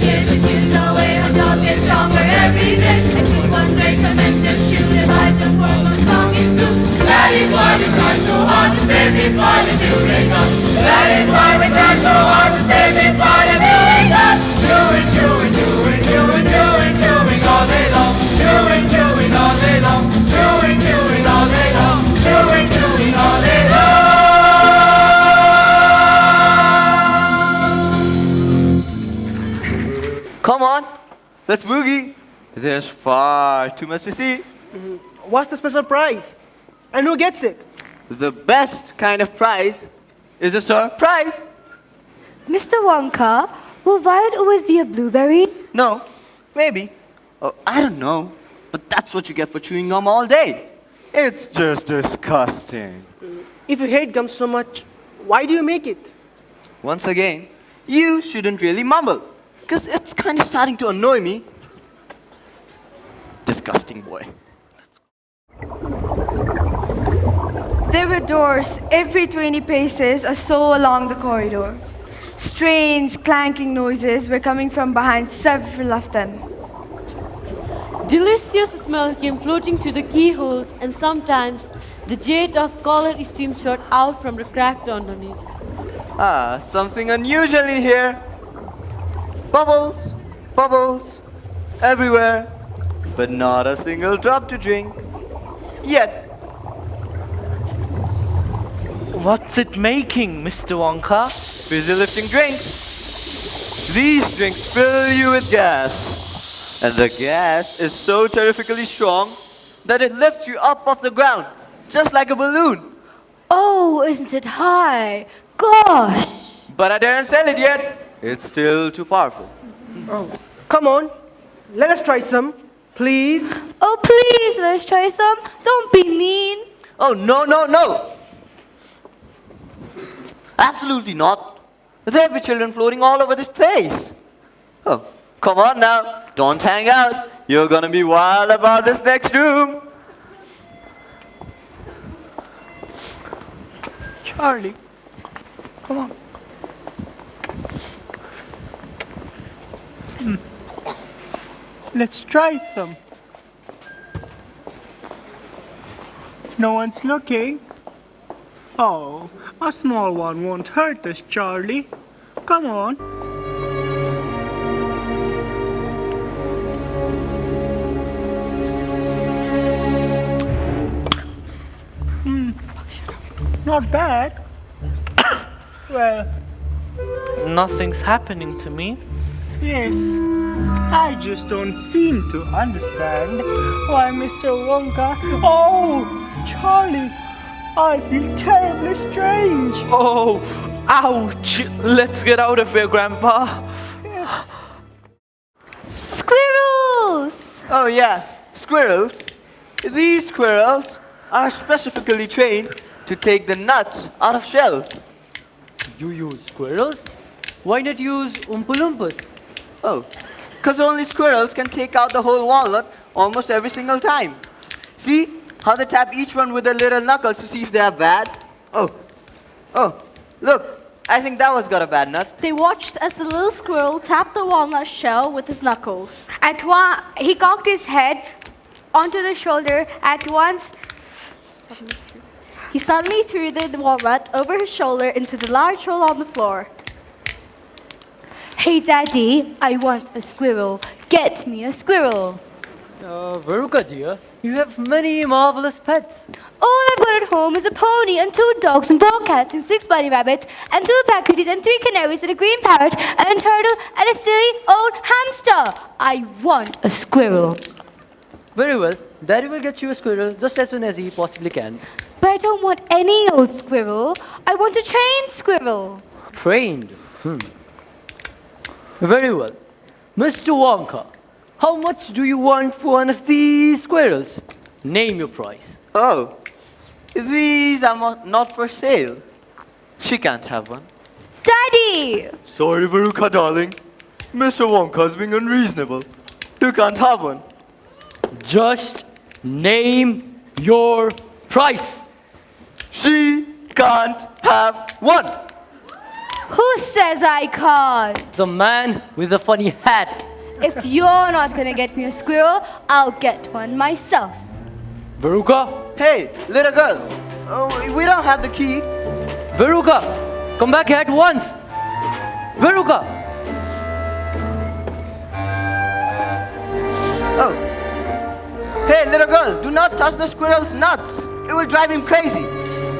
Years and years away, her jaws get stronger every day. And with one great tremendous shoe, they bite the world on song in blue. That is why we try so hard to save his violent Veruca. That is why we try so hard to save his violent Veruca. Chewing all day long. Chewing all day long. Chewing all day long. Chewing all day long. Come on, let's boogie. There's far too much to see. What's the special prize? And who gets it? The best kind of prize is a surprise. Mr. Wonka, will Violet always be a blueberry? No, maybe. Oh, I don't know. But that's what you get for chewing gum all day. It's just disgusting. If you hate gum so much, why do you make it? Once again, you shouldn't really mumble, because it's kind of starting to annoy me. Disgusting boy. There were doors every 20 paces or so along the corridor. Strange clanking noises were coming from behind several of them. Delicious smell came floating through the keyholes, and sometimes the jet of colored steam shot out from the crack underneath. Ah, something unusual in here. Bubbles, bubbles, everywhere, but not a single drop to drink. Yet. What's it making, Mr. Wonka? Fizzy lifting drinks. These drinks fill you with gas. And the gas is so terrifically strong that it lifts you up off the ground, just like a balloon. Oh, isn't it high? Gosh! But I daren't sell it yet. It's still too powerful. Oh, come on. Let us try some, please. Oh, please, let us try some. Don't be mean. Oh, no, no, no. Absolutely not. There'll be children floating all over this place. Oh, come on now. Don't hang out. You're gonna be wild about this next room. Charlie, come on. Let's try some. No one's looking. Oh, a small one won't hurt us, Charlie. Come on. not bad. Well, Nothing's happening to me. yes. I just don't seem to understand why Mr. Wonka. Oh, Charlie, I feel terribly strange. Oh, ouch! Let's get out of here, Grandpa. Squirrels! Oh yeah, squirrels. These squirrels are specifically trained to take the nuts out of shells. You use squirrels? Why not use Oompa Loompas? Oh, because only squirrels can take out the whole walnut almost every single time. See how they tap each one with their little knuckles to see if they are bad? Oh, look, I think that one's got a bad nut. They watched as the little squirrel tapped the walnut shell with his knuckles. He cocked his head onto the shoulder at once. He suddenly threw the walnut over his shoulder into the large hole on the floor. Hey, Daddy, I want a squirrel. Get me a squirrel. Veruca dear, you have many marvelous pets. All I've got at home is a pony and 2 dogs and 4 cats and 6 bunny rabbits and 2 packages and 3 canaries and a green parrot and a turtle and a silly old hamster. I want a squirrel. Very well, Daddy will get you a squirrel just as soon as he possibly can. But I don't want any old squirrel. I want a trained squirrel. Trained? Very well. Mr. Wonka, how much do you want for one of these squirrels? Name your price. Oh, these are not for sale. She can't have one. Daddy! Sorry, Veruca, darling. Mr. Wonka's being unreasonable. You can't have one. Just name your price. She can't have one. Who says I can't? The man with the funny hat. If you're not gonna get me a squirrel, I'll get one myself. Veruca? Hey, little girl. Oh, we don't have the key. Veruca, come back here at once. Veruca. Oh. Hey, little girl, do not touch the squirrel's nuts. It will drive him crazy.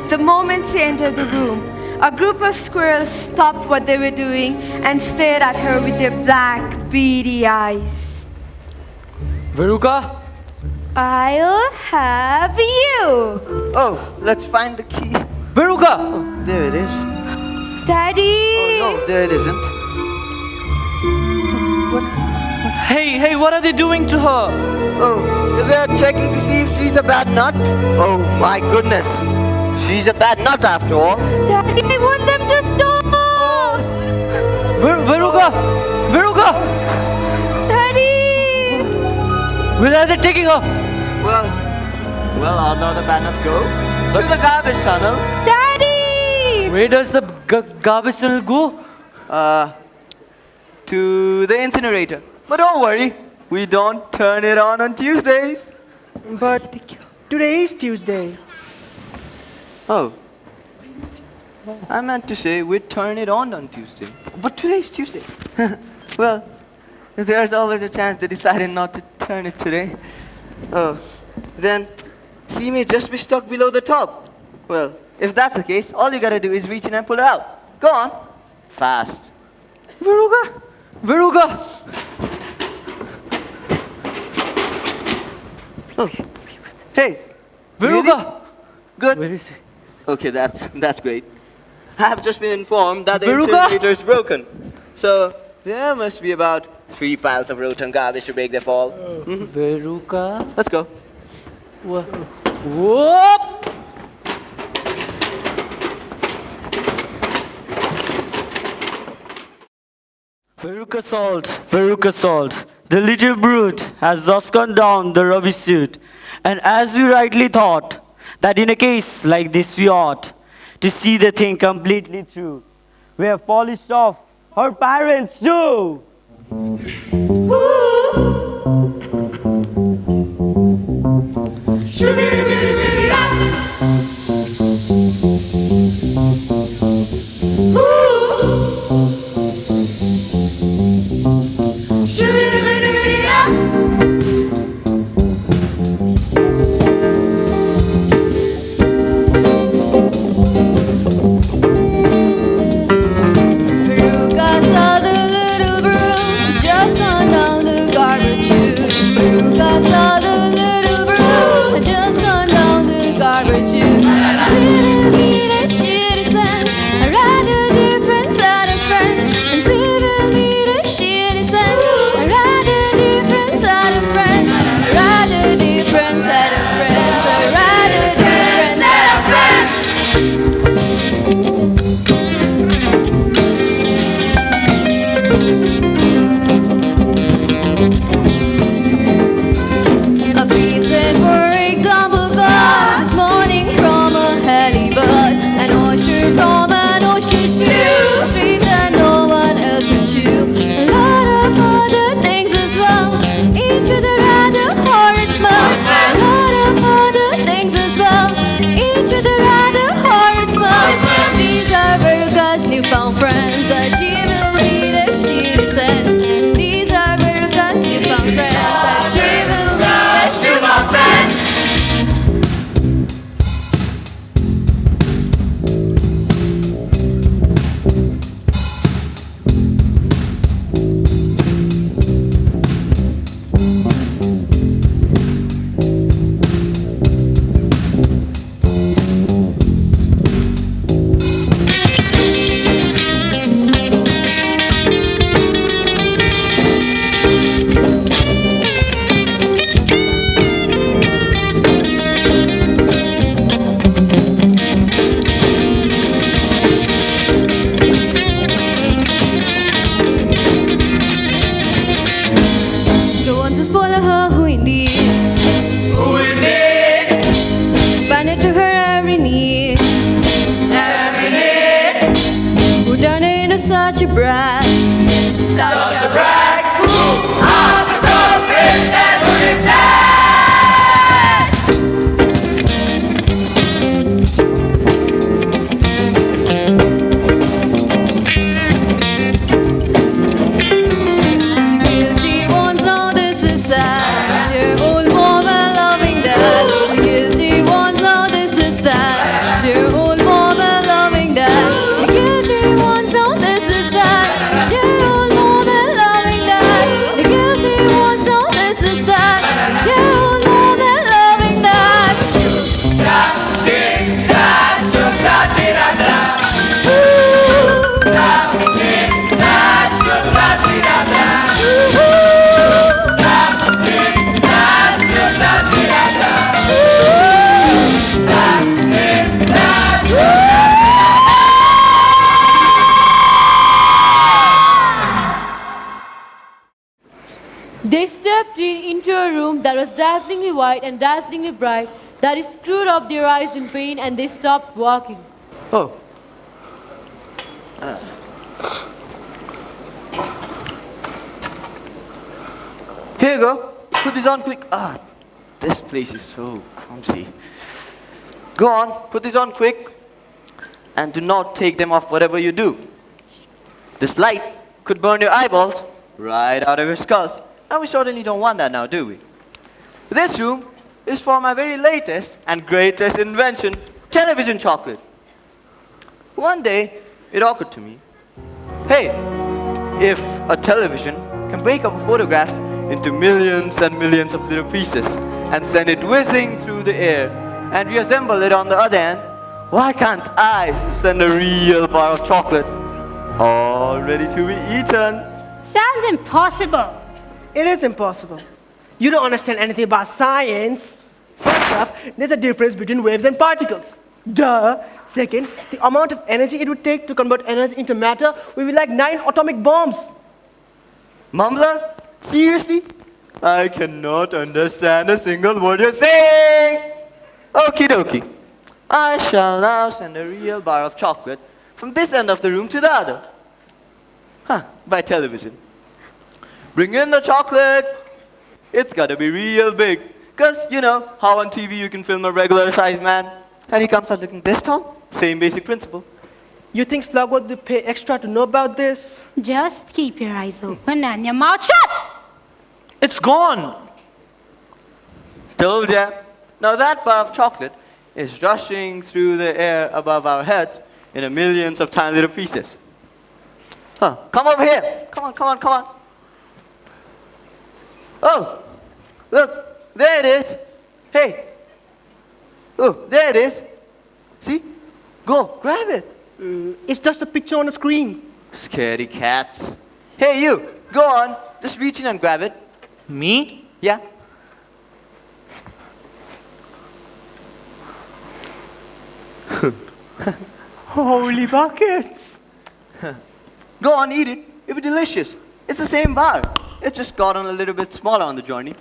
The moment she entered the room, a group of squirrels stopped what they were doing and stared at her with their black, beady eyes. Veruca? I'll have you. Oh, let's find the key. Veruca! Oh, there it is. Daddy! Oh, no, there it isn't. Hey, what are they doing to her? Oh, they're checking to see if she's a bad nut. Oh, my goodness. She's a bad nut after all. Daddy, I want them to stop! Veruca! Veruca! Daddy! Where are they taking her? Well, all the other bad nuts go to the garbage tunnel. Daddy! Where does the garbage tunnel go? To the incinerator. But don't worry, we don't turn it on Tuesdays. But today is Tuesday. Oh. I meant to say we'd turn it on Tuesday. But today's Tuesday. Well, there's always a chance they decided not to turn it today. Oh. Then, she may just be stuck below the top. Well, if that's the case, all you gotta do is reach in and pull her out. Go on. Fast. Veruca! Veruca! Oh. Hey. Veruca! Really? Good. Where is he? Okay, that's great. I have just been informed that the Veruca? incinerator is broken. So, there must be about 3 piles of rotten garbage to break their fall. Veruca? Let's go. Whoop! Veruca salt, the little brute has just gone down the rubbish chute. And as we rightly thought, that in a case like this we ought to see the thing completely through. We have polished off her parents too. to spoil her, who indeed? Who indeed? Bended to her every need. Every need. Who turned her into such a brat? Such a brag. Who are the culprits and who is that? The guilty ones know this is sad. Dear old woman loving that. The guilty ones know this is sad. Dear old woman loving that. The guilty ones know this is sad. Dear old woman loving that. The guilty ones know this is sad. Dear old woman loving that. They stepped into a room that was dazzlingly white and dazzlingly bright, that is screwed up their eyes in pain, and they stopped walking. Oh. Here you go. Put these on quick. Ah, this place is so clumsy. Go on, put these on quick. And do not take them off whatever you do. This light could burn your eyeballs right out of your skulls. And we certainly don't want that now, do we? This room is for my very latest and greatest invention, television chocolate. One day, it occurred to me, hey, if a television can break up a photograph into millions and millions of little pieces and send it whizzing through the air and reassemble it on the other end, why can't I send a real bar of chocolate all ready to be eaten? Sounds impossible. It is impossible. You don't understand anything about science. First off, there's a difference between waves and particles. Duh. Second, the amount of energy it would take to convert energy into matter would be like 9 atomic bombs. Mumbler? Seriously? I cannot understand a single word you're saying. Okie dokie. I shall now send a real bar of chocolate from this end of the room to the other. By television. Bring in the chocolate. It's gotta be real big. Cause you know how on TV you can film a regular sized man and he comes out looking this tall? Same basic principle. You think Slug would pay extra to know about this? Just keep your eyes open and your mouth shut. It's gone. Told ya. Now that bar of chocolate is rushing through the air above our heads in a millions of tiny little pieces. Come over here. Come on, come on, come on. Oh, look, there it is. Hey. Oh, there it is. See? Go, grab it. It's just a picture on a screen. Scaredy cats. Hey, you, go on. Just reach in and grab it. Me? Yeah. Holy buckets. Go on, eat it. It'll be delicious. It's the same bar. It's just gotten a little bit smaller on the journey.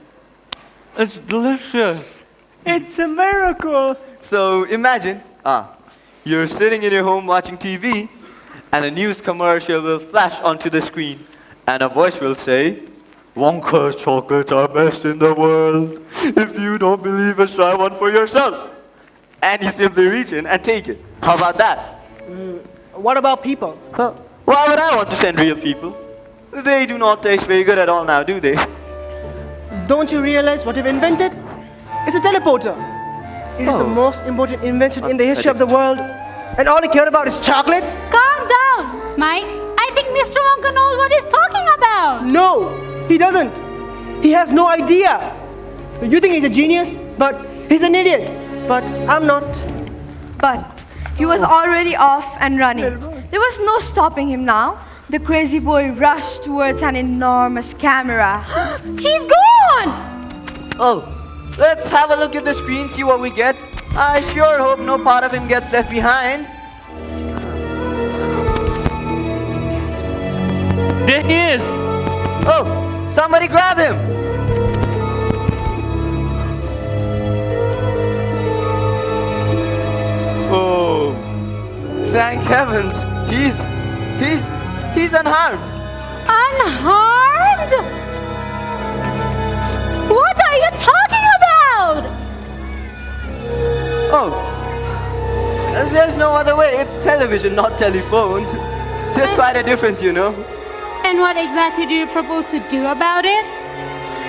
It's delicious. It's a miracle. So imagine, you're sitting in your home watching TV, and a news commercial will flash onto the screen, and a voice will say, Wonka's chocolates are best in the world. If you don't believe it, try one for yourself. And you simply reach in and take it. How about that? What about people? Why would I want to send real people? They do not taste very good at all now, do they? Don't you realize what you've invented? It's a teleporter. It is the most important invention in the history of the world. And all he cared about is chocolate? Calm down, Mike. I think Mr. Wonka knows what he's talking about. No, he doesn't. He has no idea. You think he's a genius, but he's an idiot. But I'm not. But he was already off and running. There was no stopping him now. The crazy boy rushed towards an enormous camera. He's gone! Oh, let's have a look at the screen, see what we get. I sure hope no part of him gets left behind. There he is. Oh, somebody grab him. Thank heavens, he's unharmed. Unharmed? What are you talking about? Oh, there's no other way. It's television, not telephone. There's quite a difference, you know. And what exactly do you propose to do about it?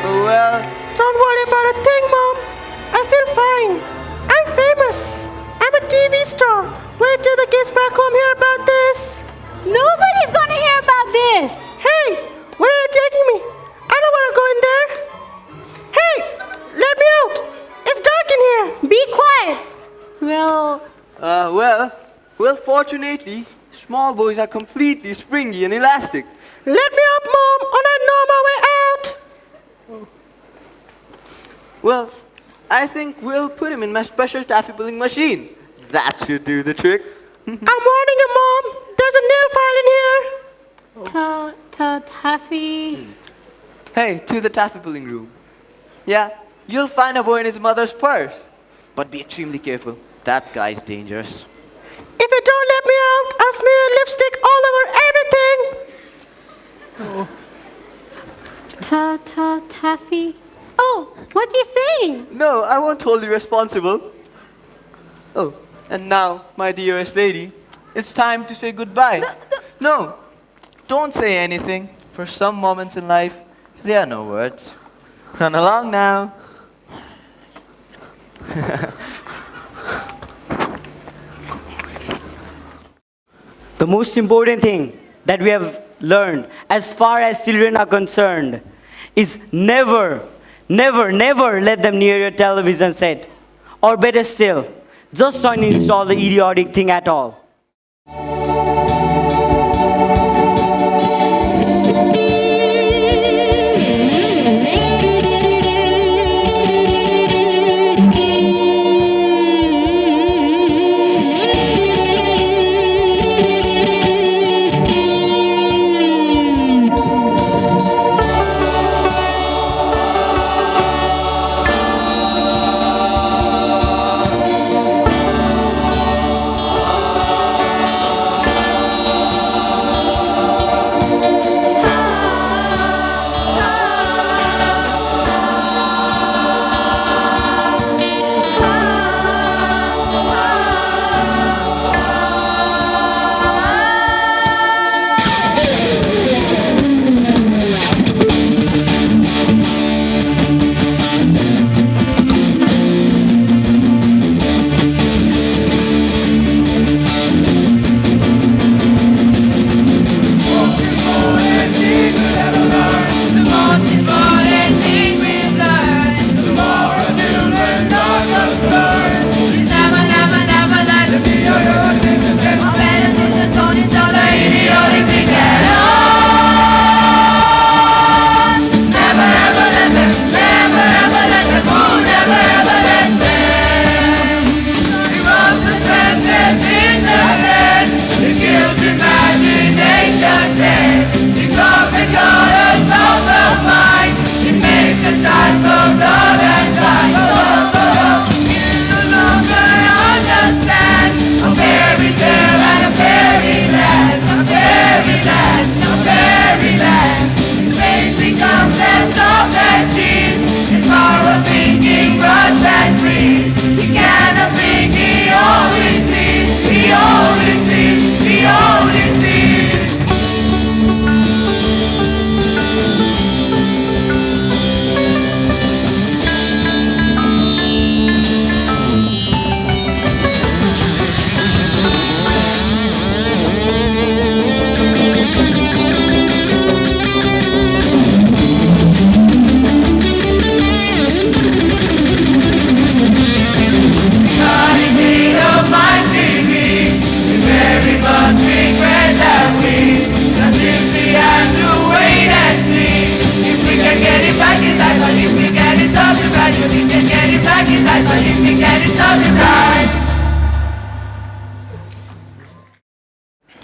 Well, Don't worry about a thing, Mom. I feel fine. I'm famous. I'm a TV star. Wait till the kids back home hear about this. Nobody's gonna hear about this. Hey, where are you taking me? I don't want to go in there. Hey, let me out. It's dark in here. Be quiet. Well, fortunately, small boys are completely springy and elastic. Let me up, Mom, or I know my way out. Well, I think we'll put him in my special taffy pulling machine. That should do the trick. I'm warning you, Mom. There's a nail file in here. Taffy. Hey, to the taffy pulling room. Yeah, you'll find a boy in his mother's purse. But be extremely careful. That guy's dangerous. If you don't let me out, I'll smear your lipstick all over everything. Taffy. Oh, what's he saying? No, I won't hold you responsible. Oh, and now, my dearest lady, it's time to say goodbye. No, don't say anything. For some moments in life, there are no words. Run along now. The most important thing that we have learned as far as children are concerned is never let them near your television set. Or better still, just don't install the idiotic thing at all.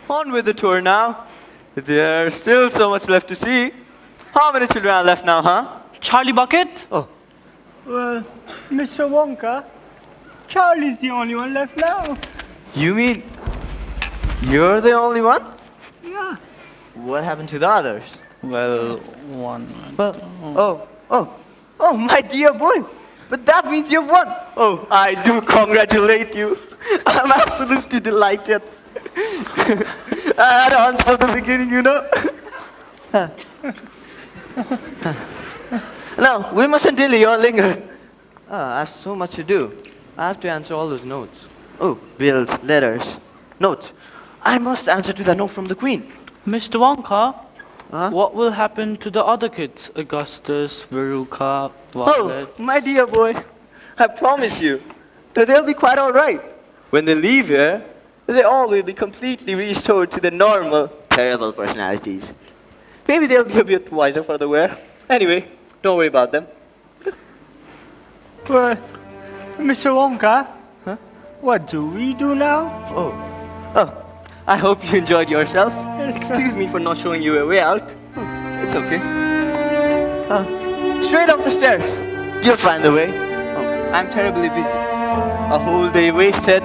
On with the tour now. There's still so much left to see. How many children are left now, huh? Charlie Bucket? Oh. Well, Mr. Wonka, Charlie's the only one left now. You mean You're the only one? Yeah. What happened to the others? Well, one. Oh, my dear boy. But that means you've won. Oh, I do congratulate you. I'm absolutely delighted. I had hunch from the beginning, you know. Now, we mustn't delay or linger. I have so much to do. I have to answer all those notes. Oh, bills, letters, notes. I must answer to the note from the Queen. Mr. Wonka, what will happen to the other kids? Augustus, Veruca, Violet? Oh, my dear boy, I promise you that they'll be quite all right. When they leave here, they all will be completely restored to their normal, terrible personalities. Maybe they'll be a bit wiser for the wear. Anyway, don't worry about them. Well, Mr. Wonka, what do we do now? Oh, I hope you enjoyed yourself. Excuse me for not showing you a way out. It's okay. Straight up the stairs. You'll find the way. Oh, I'm terribly busy. A whole day wasted.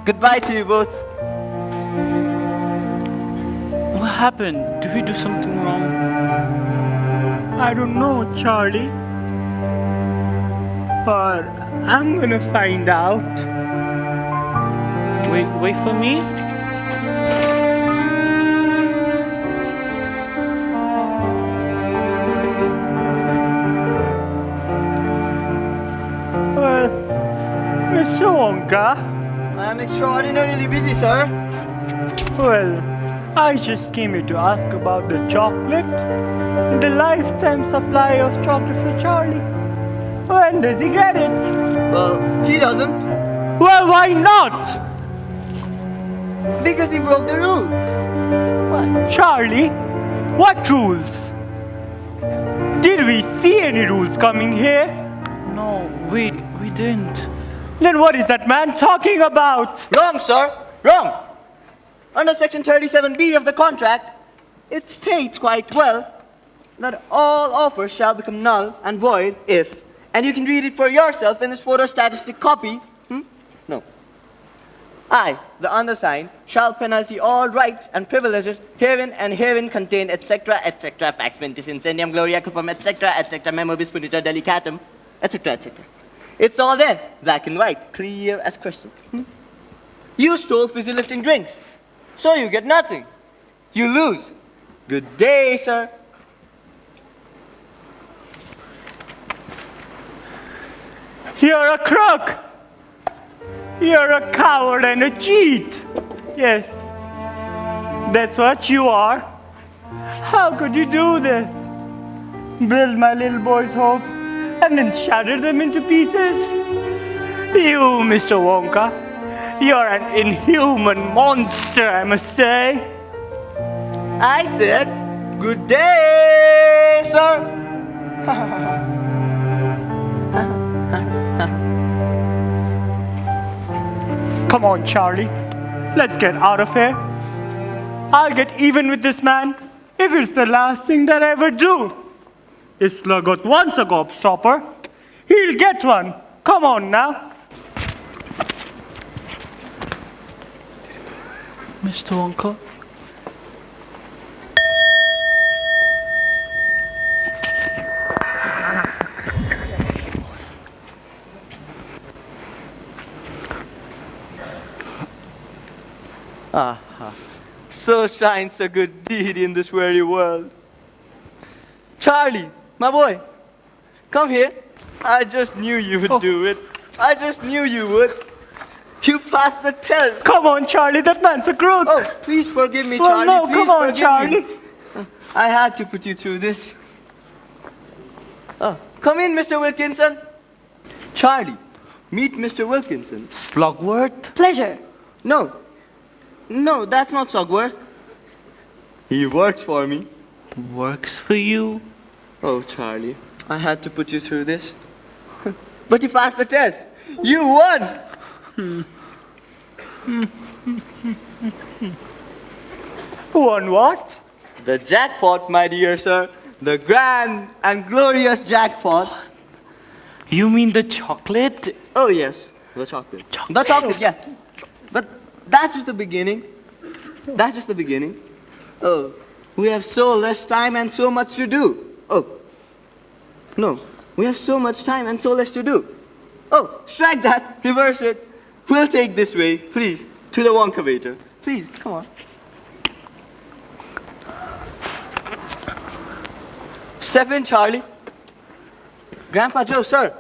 Goodbye to you both. What happened? Did we do something wrong? I don't know, Charlie. But I'm gonna find out. Wait for me? Well, Mr. Wonka. I'm extraordinarily busy, sir. Well, I just came here to ask about the chocolate. The lifetime supply of chocolate for Charlie. When does he get it? Well, he doesn't. Well, why not? Because he broke the rules. What? Charlie, what rules? Did we see any rules coming here? No, we didn't. Then what is that man talking about? Wrong, sir. Wrong. Under Section 37B of the contract, it states quite well that all offers shall become null and void if, and you can read it for yourself in this photostatistic copy. No. I, the undersigned, shall penalty all rights and privileges herein and herein contained, etc., etc., fax mentis incendium gloria culpam, etc., etc., memo bis punita delicatum, etc., etc. It's all there, black and white, clear as crystal. You stole fizzy lifting drinks, so you get nothing. You lose. Good day, sir. You're a crook. You're a coward and a cheat. Yes, that's what you are. How could you do this? Build my little boy's hopes and then shatter them into pieces? You, Mr. Wonka, you're an inhuman monster, I must say. I said, good day, sir. Come on, Charlie. Let's get out of here. I'll get even with this man if it's the last thing that I ever do. Isla got once a gobstopper. He'll get one. Come on now. Mr. Wonka? Aha. So shines a good deed in this very world. Charlie, my boy, come here. I just knew you would do it. I just knew you would. You passed the test. Come on, Charlie, that man's a crook. Oh, please forgive me, Well, Charlie. no, Please come on, forgive Charlie. me. I had to put you through this. Oh, come in, Mr. Wilkinson. Charlie, meet Mr. Wilkinson. Slugworth? Pleasure. No, that's not Slugworth. He works for me. Works for you? Oh, Charlie, I had to put you through this. But you passed the test. You won. Won what? The jackpot, my dear sir. The grand and glorious jackpot. You mean the chocolate? Oh, yes, the chocolate. The chocolate, yes. But that's just the beginning. That's just the beginning. Oh, we have so less time and so much to do. Oh, no, we have so much time and so less to do. Oh, strike that, reverse it. We'll take this way, please, to the Wonkavator. Please, come on. Step in, Charlie. Grandpa Joe, sir.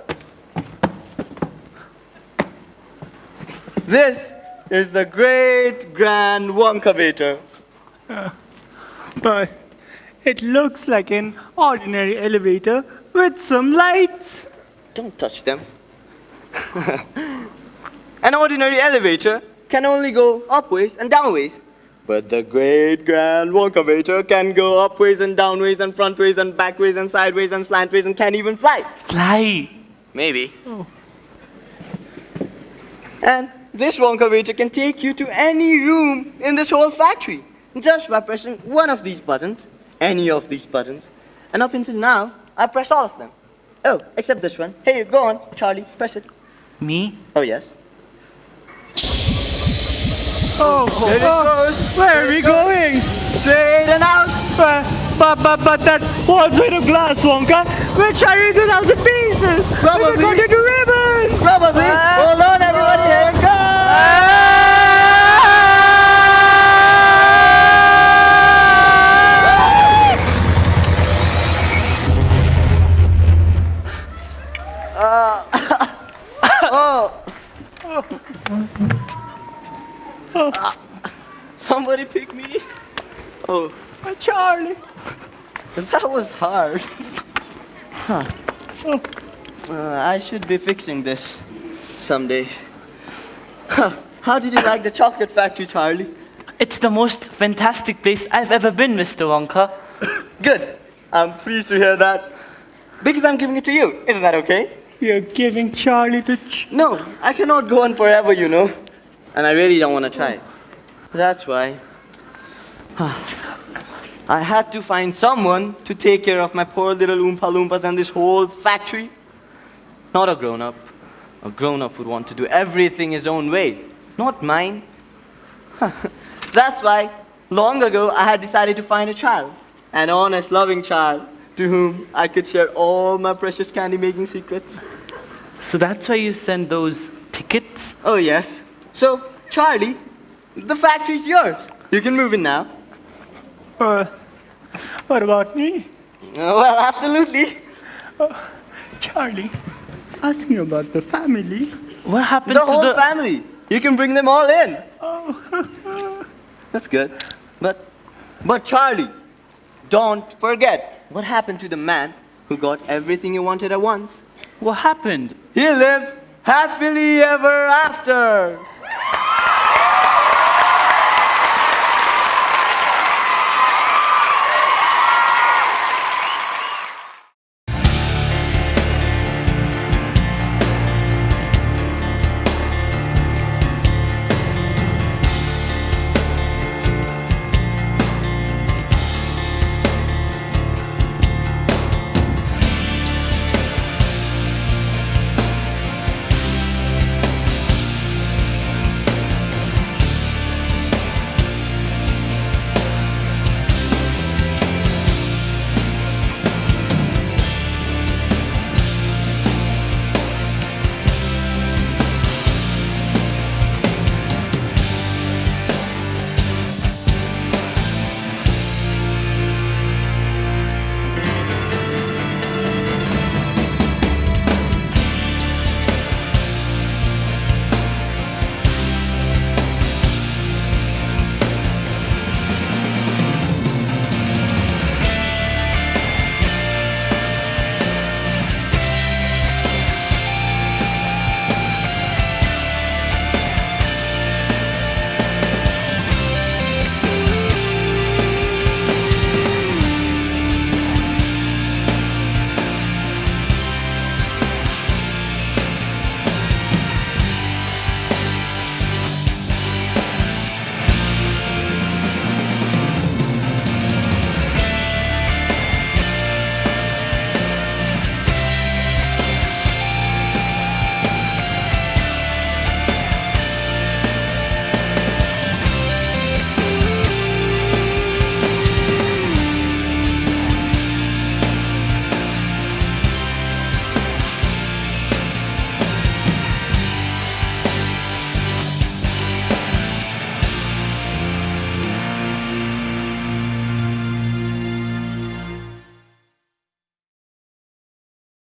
This is the great grand Wonkavator. But it looks like an ordinary elevator with some lights. Don't touch them. An ordinary elevator can only go upways and downways. But the great grand Wonkavator can go upways and downways and frontways and backways and sideways and slantways and can even fly. Fly? Maybe. Oh. And this Wonkavator can take you to any room in this whole factory just by pressing one of these buttons, any of these buttons. And up until now, I pressed all of them. Oh, except this one. Hey, go on, Charlie, press it. Me? Oh, yes. Oh, there it goes. Where are we going? Straight and out. But that wall's made of glass, Wonka. We're shining 2,000 pieces. Probably. We're going to do ribbons. Probably. Hold on, everybody. Here it goes. Somebody pick me. Oh. Charlie. That was hard. Huh. I should be fixing this someday. How did you like the chocolate factory, Charlie? It's the most fantastic place I've ever been, Mr. Wonka. Good. I'm pleased to hear that. Because I'm giving it to you. Isn't that okay? You're giving Charlie the... No, I cannot go on forever, you know. And I really don't want to try. That's why I had to find someone to take care of my poor little Oompa Loompas and this whole factory. Not a grown-up. A grown-up would want to do everything his own way, not mine. That's why, long ago, I had decided to find a child, an honest, loving child, to whom I could share all my precious candy-making secrets. So that's why you sent those tickets? Oh, yes. So, Charlie, the factory's yours. You can move in now. What about me? Well, absolutely. Charlie, asking about the family. What happened to the whole family? You can bring them all in. Oh. That's good. But Charlie, don't forget what happened to the man who got everything he wanted at once. What happened? He lived happily ever after.